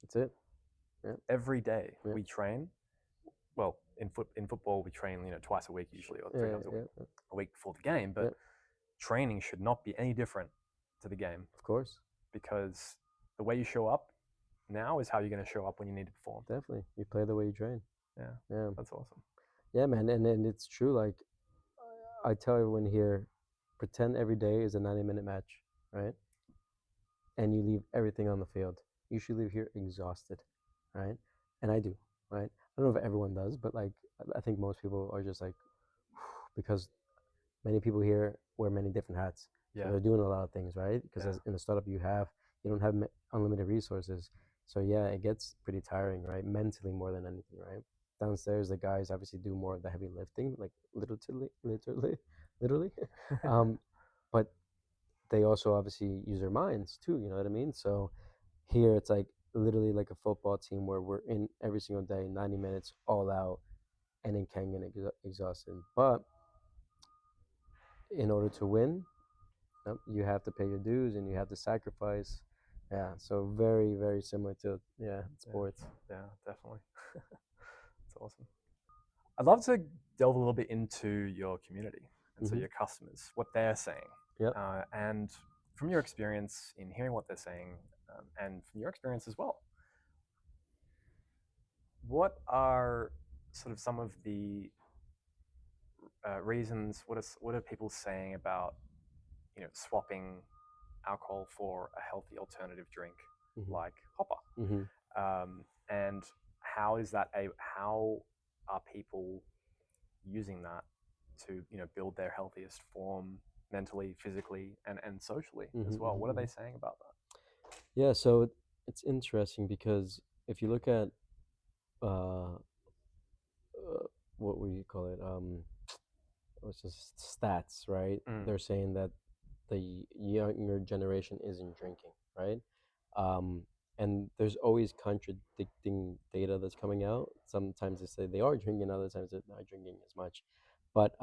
S2: That's it. Yeah,
S1: Every day
S2: yeah,
S1: we train. Well, in football we train, twice a week usually, or three
S2: yeah,
S1: times
S2: yeah, yeah.
S1: a week before the game.
S2: Yeah.
S1: But training should not be any different to the game,
S2: Of course,
S1: because the way you show up now is how you're going to show up when you need to perform.
S2: definitely. You play the way you train.
S1: Yeah,
S2: Yeah,
S1: that's awesome.
S2: yeah, man, and it's true. Like, I tell everyone here, pretend every day is a 90-minute match, right? And you leave everything on the field. You should leave here exhausted, right? And I do, right? I don't know if everyone does, but like, I think most people are just like, because many people here wear many different hats, so
S1: Yeah,
S2: they're doing a lot of things, right? Because
S1: yeah,
S2: in the startup you don't have unlimited resources, so yeah, it gets pretty tiring, right? Mentally more than anything, right? Downstairs, the guys obviously do more of the heavy lifting, like literally, um, but they also obviously use their minds too. You know what I mean? So here it's like literally like a football team where we're in every single day, 90 minutes, all out, and it can get exhausting. But in order to win, you have to pay your dues and you have to sacrifice. Yeah, so very, very similar to
S1: yeah,
S2: sports.
S1: yeah, definitely. That's awesome. I'd love to delve a little bit into your community, and so
S2: Hmm.
S1: your customers, what they're saying,
S2: Yep.
S1: and from your experience in hearing what they're saying, and from your experience as well, what are sort of some of the reasons? What are people saying about swapping alcohol for a healthy alternative drink
S2: Hmm.
S1: like HOPR?
S2: Hmm.
S1: And how are people using that to build their healthiest form mentally, physically, and socially
S2: Hmm.
S1: as well? What are
S2: Hmm.
S1: they saying about that?
S2: Yeah, so it's interesting because if you look at uh, what would you call it? What's just stats, right?
S1: Mm,
S2: They're saying that the younger generation isn't drinking, right? Um, and there's always contradicting data that's coming out. Sometimes they say they are drinking, other times they're not drinking as much. But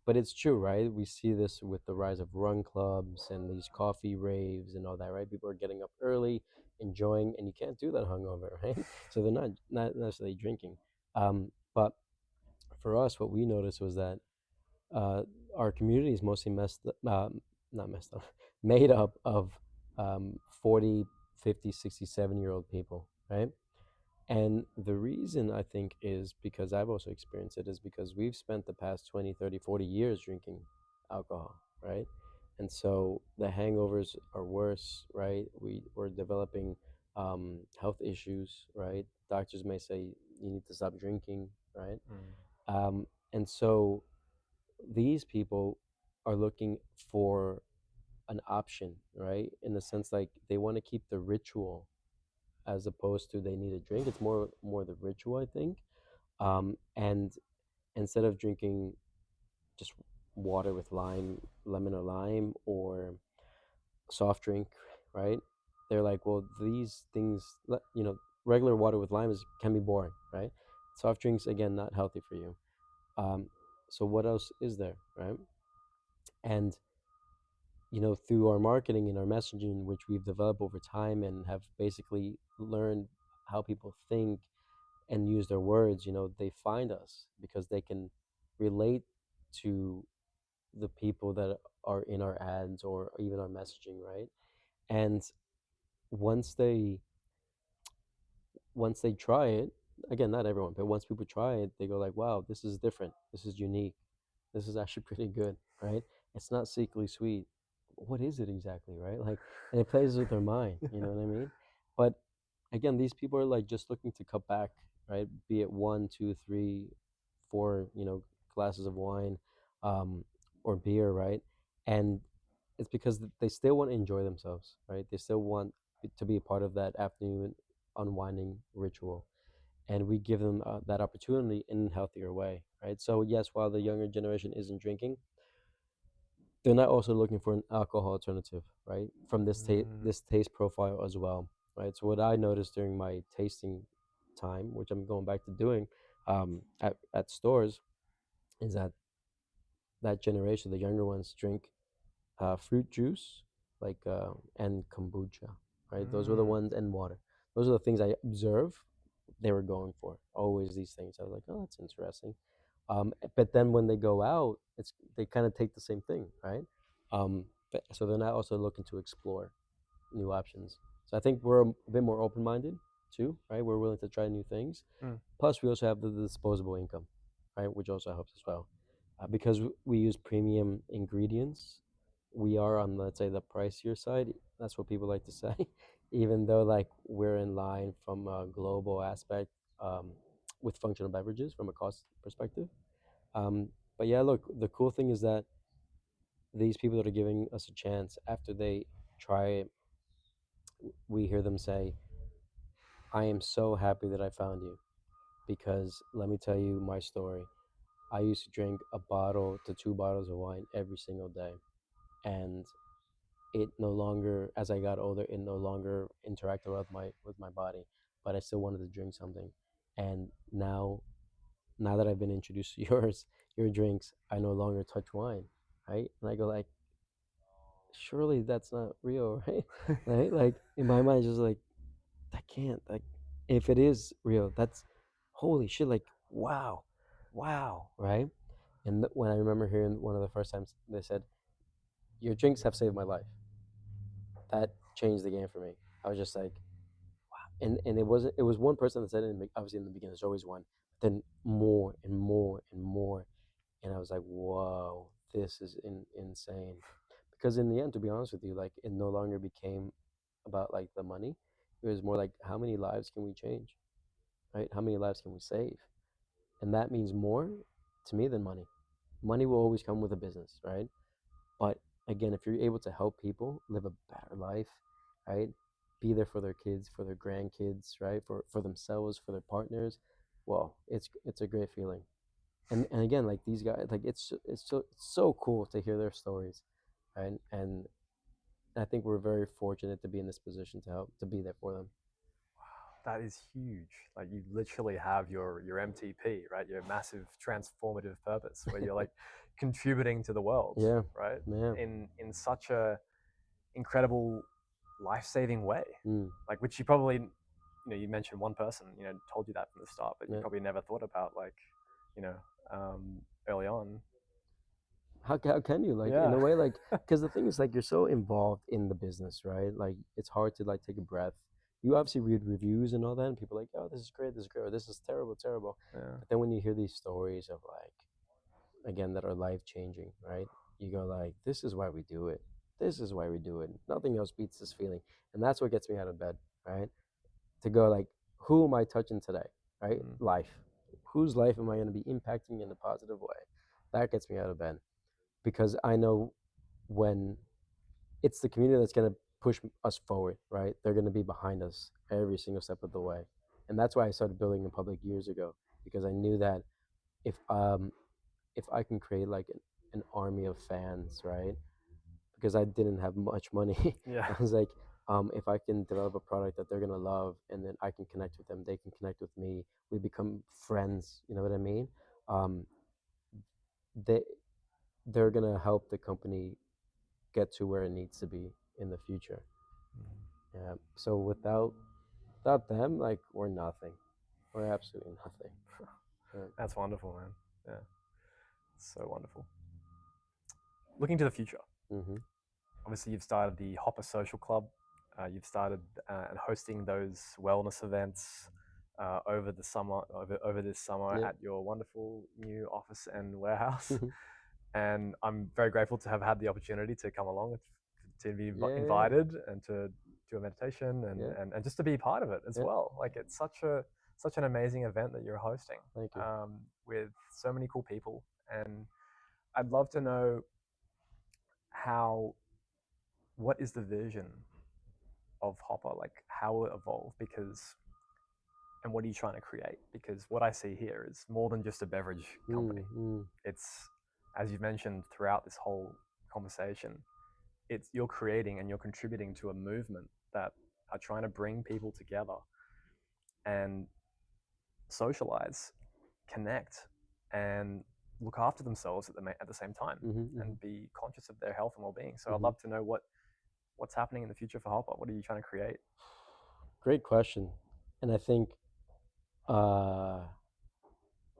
S2: But it's true, right? We see this with the rise of run clubs and these coffee raves and all that, right? People are getting up early, enjoying, and you can't do that hungover, right? So they're not necessarily drinking. But for us, what we noticed was that uh, our community is mostly not messed up, made up of 40, 50, 60, 70-year-old people, right? And the reason I think is because I've also experienced it is because we've spent the past 20, 30, 40 years drinking alcohol, right? And so the hangovers are worse, right? We're developing health issues, right? Doctors may say you need to stop drinking, right?
S1: Mm.
S2: And so these people are looking for an option, right? In the sense like they want to keep the ritual as opposed to they need a drink. It's more the ritual, I think. And instead of drinking just water with lemon or lime, or soft drink, right? They're like, well, these things, regular water with lime can be boring, right? Soft drinks, again, not healthy for you. Um, so what else is there, right? And through our marketing and our messaging, which we've developed over time and have basically learned how people think and use their words, they find us because they can relate to the people that are in our ads or even our messaging, right? And once they once they try it, again, not everyone, but once people try it, they go like, wow, this is different, this is unique, this is actually pretty good, right? It's not sickly sweet. What is it exactly, right? Like, and it plays with their mind, you know what I mean? But again, these people are like just looking to cut back, right? Be it one, two, three, four, glasses of wine, um, or beer, right? And it's because they still want to enjoy themselves, right? They still want to be a part of that afternoon unwinding ritual, and we give them that opportunity in a healthier way, right? So yes, while the younger generation isn't drinking, they're not also looking for an alcohol alternative, right? From
S1: Mm.
S2: this taste profile as well, right? So what I noticed during my tasting time, which I'm going back to doing at stores, is that generation, the younger ones, drink fruit juice, like and kombucha, right? Those were the
S1: Mm.
S2: ones, and water. Those are the things I observe they were going for. Always these things. I was like, oh, that's interesting. But then when they go out, they kind of take the same thing, right? But, so they're not also looking to explore new options. So I think we're a bit more open minded too, right? We're willing to try new things.
S1: Mm.
S2: Plus, we also have the disposable income, right, which also helps as well, because we use premium ingredients. We are on, let's say, the pricier side. That's what people like to say, even though like we're in line from a global aspect, um, with functional beverages from a cost perspective. Um, but yeah, look, the cool thing is that these people that are giving us a chance after they try it, we hear them say, I am so happy that I found you, because let me tell you my story. I used to drink a bottle to two bottles of wine every single day. And it no longer, as I got older, it no longer interacted with my body, but I still wanted to drink something. And now that I've been introduced to your drinks, I no longer touch wine, right? And I go like, surely that's not real, right? Right? Like in my mind, it's just like, that can't, like, if it is real, that's holy shit, like, wow, wow, right? And when I remember hearing one of the first times they said, your drinks have saved my life, that changed the game for me. I was just like, and it was one person that said it, obviously in the beginning there's always one, but then more and more and more, and I was like, whoa, this is insane. Because in the end, to be honest with you, like, it no longer became about like the money. It was more like, how many lives can we change, right? How many lives can we save? And that means more to me than money. Money will always come with a business, right? But again, if you're able to help people live a better life, right? Be there for their kids, for their grandkids, right? For themselves, for their partners. Well, it's a great feeling. And again, like these guys, like it's so cool to hear their stories, right? And I think we're very fortunate to be in this position to help to be there for them.
S1: that is huge. Like you literally have your MTP, right? Your massive transformative purpose, where you're like contributing to the world,
S2: Yeah,
S1: right?
S2: yeah.
S1: In such a incredible life saving way,
S2: Mm,
S1: like which you probably, you mentioned one person, told you that from the start, but you
S2: yeah.
S1: probably never thought about like, you know, early on.
S2: How can you, like, in
S1: Yeah.
S2: a way, like, because the thing is, like, you're so involved in the business, right? Like, it's hard to like take a breath. You obviously read reviews and all that, and people are like, oh, this is great, this is great, or this is terrible, terrible.
S1: Yeah.
S2: But then when you hear these stories of like, again, that are life changing, right? You go like, this is why we do it. This is why we do it. Nothing else beats this feeling, and that's what gets me out of bed, right? To go like, who am I touching today, right?
S1: Mm.
S2: Life. Whose life am I going to be impacting in a positive way? That gets me out of bed because I know when it's the community that's going to push us forward, right? They're going to be behind us every single step of the way. And that's why I started building in public years ago, because I knew that if if I can create like an army of fans, right? Because I didn't have much money,
S1: Yeah.
S2: I was like, if I can develop a product that they're gonna love, and then I can connect with them, they can connect with me, we become friends. You know what I mean? Um, they they're gonna help the company get to where it needs to be in the future. Yeah. So without them, like, we're nothing. We're absolutely nothing. Yeah.
S1: That's wonderful, man. Yeah. So wonderful. Looking to the future,
S2: Mm-hmm.
S1: obviously you've started the HOPR Social Club. You've started and hosting those wellness events over the summer, over this summer
S2: Yeah.
S1: at your wonderful new office and warehouse. And I'm very grateful to have had the opportunity to come along, to be
S2: Yeah. Yeah.
S1: invited, and to do a meditation, and,
S2: Yeah.
S1: and, and just to be part of it as
S2: Yeah.
S1: well. Like it's such an amazing event that you're hosting,
S2: Thank you.
S1: with so many cool people. And I'd love to know how what is the vision of HOPR, like how it evolved, because and what are you trying to create? Because what I see here is more than just a beverage company.
S2: Mm.
S1: It's, as you've mentioned throughout this whole conversation, it's you're creating and you're contributing to a movement that are trying to bring people together and socialize, connect, and look after themselves at the same time,
S2: Mm-hmm. Mm-hmm.
S1: and be conscious of their health and well-being. So I'd
S2: Mm-hmm.
S1: love to know what's happening in the future for Hopper. What are you trying to create?
S2: Great question. And I think, I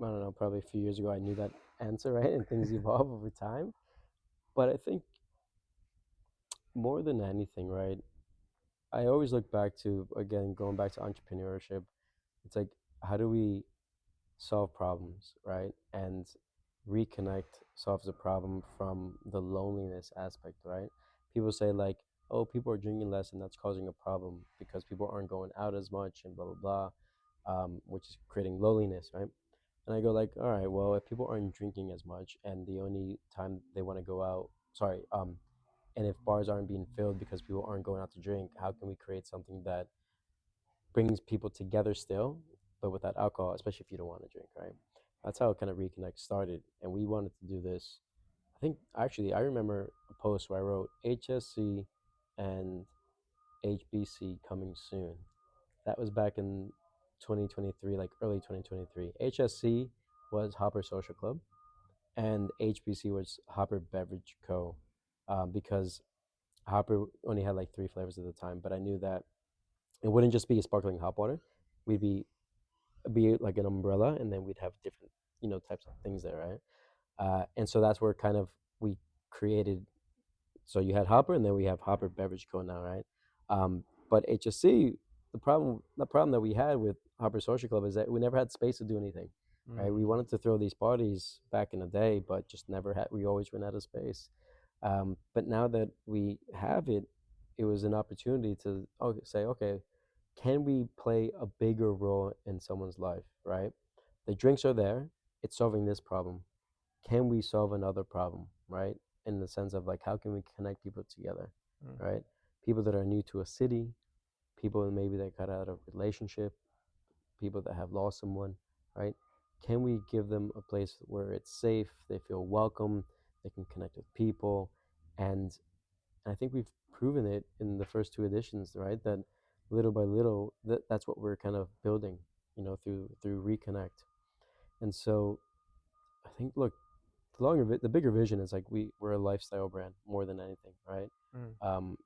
S2: don't know, probably a few years ago, I knew that answer, right? And things evolve over time. But I think more than anything, right? I always look back to, again, going back to entrepreneurship. It's like, how do we solve problems, right? And reconnect solves a problem from the loneliness aspect, right? People say, like, oh, people are drinking less and that's causing a problem because people aren't going out as much and blah, blah, blah, which is creating loneliness, right? And I go like, all right, well, if people aren't drinking as much and the only time they want to go out, sorry, and if bars aren't being filled because people aren't going out to drink, how can we create something that brings people together still, but without alcohol, especially if you don't want to drink, right? That's how kind of Reconnect started. And we wanted to do this. I think actually, I remember a post where I wrote HSC and HBC coming soon. That was back in 2023, like early 2023. HSC was Hopper Social Club, and HBC was Hopper Beverage Co. Because Hopper only had like three flavors at the time, but I knew that it wouldn't just be a sparkling hop water. We'd be like an umbrella, and then we'd have different types of things there, right? And so that's where kind of we created. So you had Hopper, and then we have Hopper Beverage Co. now, right? But HSC, the problem that we had with Hopper Social Club is that we never had space to do anything, right? We wanted to throw these parties back in the day, but just never had. We always ran out of space. But now that we have it, it was an opportunity to say, okay, can we play a bigger role in someone's life, right? The drinks are there, it's solving this problem. Can we solve another problem, right? In the sense of like, how can we connect people together,
S1: Mm.
S2: right? People that are new to a city, people maybe that got out of a relationship, people that have lost someone, right? Can we give them a place where it's safe, they feel welcome, they can connect with people, and I think we've proven it in the first two editions, right? That little by little, that's what we're kind of building, through reconnect. And so I think, look, the bigger vision is like we're a lifestyle brand more than anything, right?
S1: Mm.
S2: Um,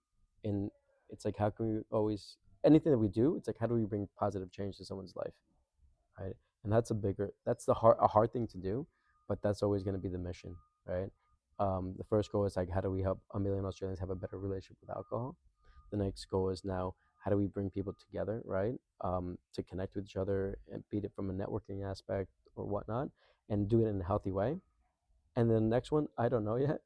S2: and it's like, how can we always, anything that we do, it's like, how do we bring positive change to someone's life, right? And that's a hard thing to do, but that's always going to be the mission, right? The first goal is like, how do we help 1 million Australians have a better relationship with alcohol? The next goal is now, how do we bring people together, right? To connect with each other, and beat it from a networking aspect or whatnot, and do it in a healthy way. And then the next one, I don't know yet,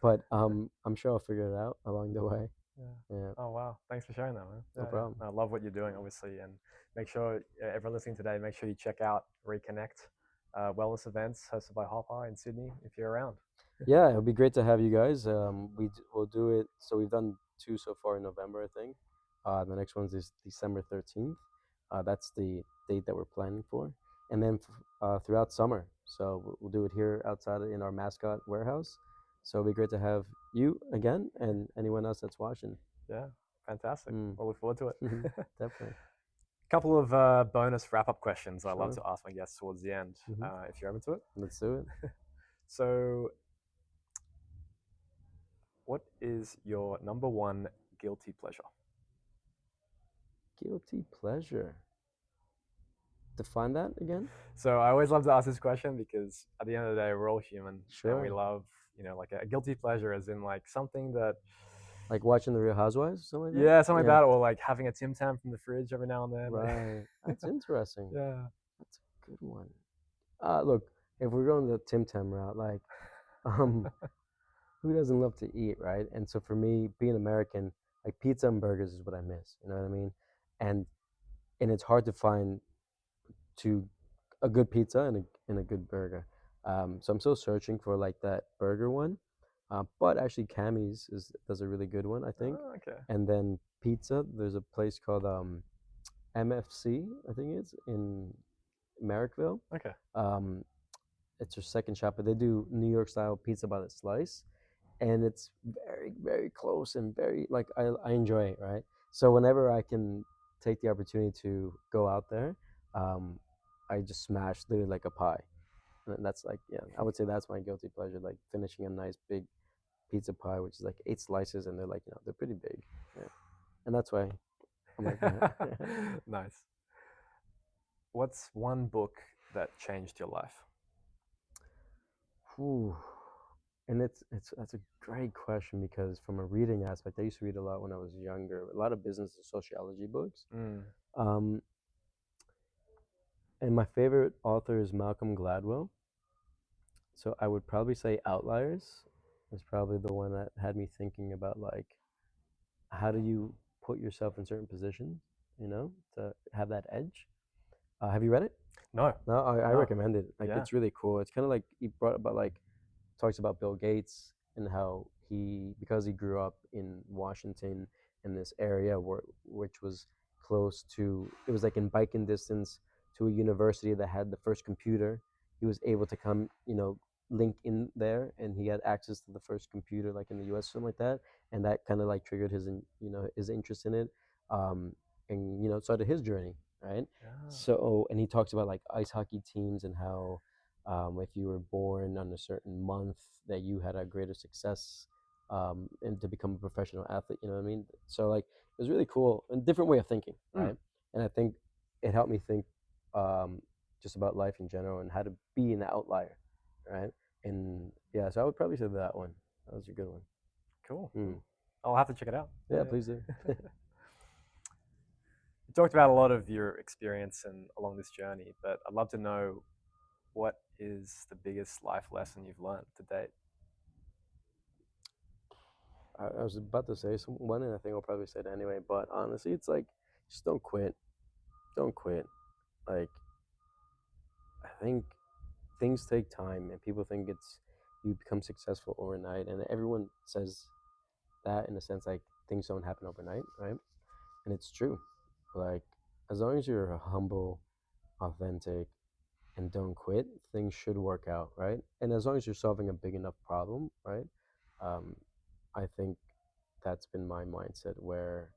S2: but I'm sure I'll figure it out along the way.
S1: Yeah.
S2: Yeah,
S1: Oh wow! Thanks for sharing that, man.
S2: no
S1: Yeah, yeah.
S2: problem.
S1: I love what you're doing, obviously, and make sure everyone listening today, make sure you check out Reconnect wellness events hosted by HOPR in Sydney if you're around.
S2: Yeah, it'll be great to have you guys. We'll do it. So we've done two so far in November, I think. The next one's is December 13th. That's the date that we're planning for, and then throughout summer. So we'll do it here outside in our mascot warehouse. So it'll be great to have you again, and anyone else that's watching.
S1: Yeah, fantastic.
S2: Mm.
S1: We'll look forward to it.
S2: Definitely.
S1: Couple of bonus wrap-up questions I love
S2: Sure.
S1: to ask my guests towards the end, if you're open to it.
S2: Let's do it.
S1: So, what is your number one guilty pleasure?
S2: Guilty pleasure. Define that again.
S1: So I always love to ask this question because at the end of the day, we're all human, and we
S2: Sure.
S1: love, like a guilty pleasure, as in like something that,
S2: Like watching the Real Housewives, something like that.
S1: yeah, something like that, or like having a Tim Tam from the fridge every now and then.
S2: Right. That's interesting.
S1: Yeah.
S2: That's a good one. Look, if we're going the Tim Tam route, like, um, who doesn't love to eat, right? And so for me, being American, like pizza and burgers is what I miss. You know what I mean? And it's hard to find to a good pizza and a good burger. So I'm still searching for like that burger one. But actually, Cammy's does a really good one, I think.
S1: Oh, okay.
S2: And then pizza, there's a place called MFC, I think it's in Merrickville.
S1: Okay.
S2: It's their second shop, but they do New York style pizza by the slice, and it's very, very close and very like I enjoy it, right? So whenever I can take the opportunity to go out there, um, I just smash literally like a pie. And that's like, yeah, I would say that's my guilty pleasure, like finishing a nice big pizza pie, which is like 8 slices, and they're like, they're pretty big. Yeah. And that's why I'm like,
S1: Nice. What's one book that changed your life?
S2: Whew. And that's a great question, because from a reading aspect, I used to read a lot when I was younger, a lot of business and sociology books.
S1: Mm.
S2: Um, and my favorite author is Malcolm Gladwell. So I would probably say Outliers is probably the one that had me thinking about like, how do you put yourself in certain positions, to have that edge. Have you read it?
S1: No.
S2: No, I
S1: No.
S2: recommend it. Like,
S1: Yeah.
S2: it's really cool. It's kind of like he brought about like talks about Bill Gates and how because he grew up in Washington, in this area which was close to, it was like in biking distance to a university that had the first computer. He was able to come, link in there, and he had access to the first computer like in the US, something like that, and that kind of like triggered his interest in it, and started his journey, right?
S1: Yeah.
S2: So, and he talks about like ice hockey teams and how, if you were born on a certain month, that you had a greater success, and to become a professional athlete. You know what I mean? So like, it was really cool, and different way of thinking, right? And I think it helped me think, just about life in general and how to be an outlier, right? And yeah, so I would probably say that one. That was a good one.
S1: Cool.
S2: Mm.
S1: I'll have to check it out.
S2: Yeah, please do.
S1: You talked about a lot of your experience and along this journey, but I'd love to know, what is the biggest life lesson you've learned to date?
S2: I was about to say one, and I think I'll probably say it anyway. But honestly, it's like, just don't quit. Don't quit. Like, I think things take time, and people think you become successful overnight, and everyone says that in a sense, like things don't happen overnight, right? And it's true. Like, as long as you're humble, authentic, and don't quit, things should work out, right? And as long as you're solving a big enough problem, right? I think that's been my mindset, where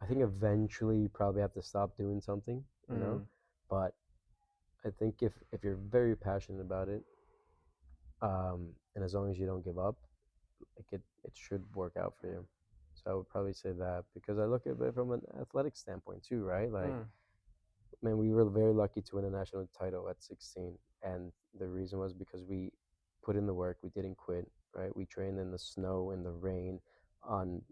S2: I think eventually you probably have to stop doing something, you know. But I think if you're very passionate about it, and as long as you don't give up, like it should work out for you. So I would probably say that, because I look at it from an athletic standpoint too, right? Like, man, we were very lucky to win a national title at 16, and the reason was because we put in the work. We didn't quit, right? We trained in the snow, in the rain, on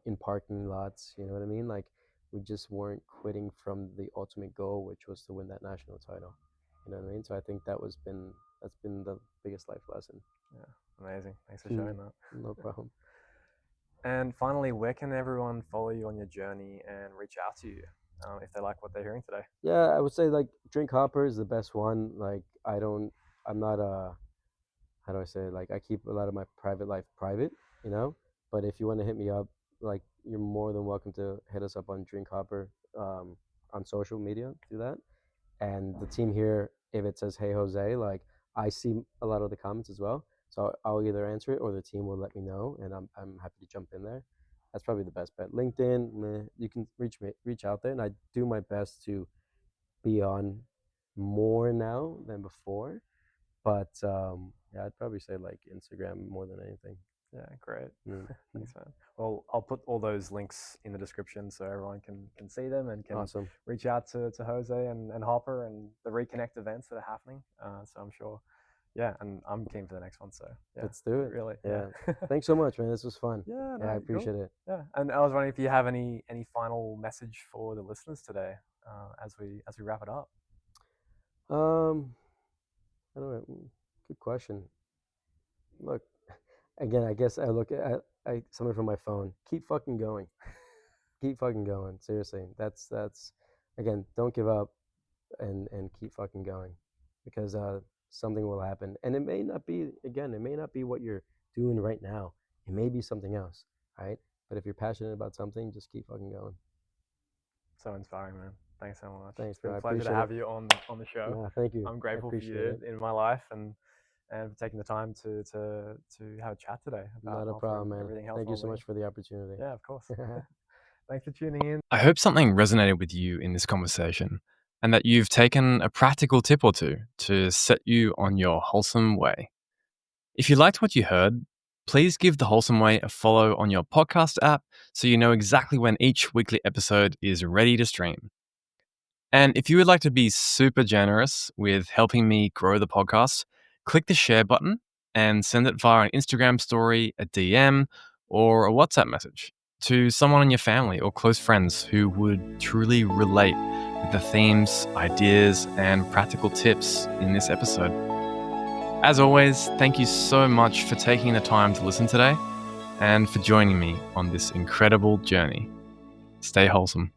S2: in parking lots. You know what I mean? Like, we just weren't quitting from the ultimate goal, which was to win that national title. You know what I mean? So I think that's been the biggest life lesson.
S1: Yeah, amazing. Thanks for sharing that.
S2: No problem.
S1: And finally, where can everyone follow you on your journey and reach out to you if they like what they're hearing today?
S2: Yeah, I would say like Drink HOPR is the best one. Like, I'm not how do I say it? Like, I keep a lot of my private life private, you know. But if you want to hit me up, like, you're more than welcome to hit us up on Drink HOPR, on social media. Do that. And the team here, if it says "Hey Jose," like, I see a lot of the comments as well. So I'll either answer it or the team will let me know, and I'm happy to jump in there. That's probably the best bet. LinkedIn, meh, you can reach out there, and I do my best to be on more now than before. But yeah, I'd probably say like Instagram more than anything.
S1: Yeah, great. Thanks, man. Well, I'll put all those links in the description so everyone can see them and can
S2: Awesome.
S1: reach out to Jose and HOPR and the Reconnect events that are happening. So I'm sure, yeah, and I'm keen for the next one. So yeah,
S2: Let's do it.
S1: Really,
S2: Yeah. Thanks so much, man. This was fun.
S1: Yeah,
S2: I appreciate it.
S1: Yeah, and I was wondering if you have any final message for the listeners today as we wrap it up.
S2: I don't know. Good question. Look, again, I guess I look at something from my phone. Keep fucking going. Keep fucking going. Seriously, that's again. Don't give up, and keep fucking going, because something will happen, and it may not be, again. It may not be what you're doing right now. It may be something else, right? But if you're passionate about something, just keep fucking going.
S1: So inspiring, man. Thanks so much.
S2: Thanks,
S1: It's been
S2: bro.
S1: a pleasure to have you on the show.
S2: Yeah, thank you.
S1: I'm grateful for you in my life and for taking the time to have a chat today.
S2: Not a problem, man. Thank you so much for the opportunity.
S1: Yeah, of course. Thanks for tuning in.
S3: I hope something resonated with you in this conversation and that you've taken a practical tip or two to set you on your wholesome way. If you liked what you heard, please give The Wholesome Way a follow on your podcast app so you know exactly when each weekly episode is ready to stream. And if you would like to be super generous with helping me grow the podcast, click the share button and send it via an Instagram story, a DM, or a WhatsApp message to someone in your family or close friends who would truly relate with the themes, ideas, and practical tips in this episode. As always, thank you so much for taking the time to listen today and for joining me on this incredible journey. Stay wholesome.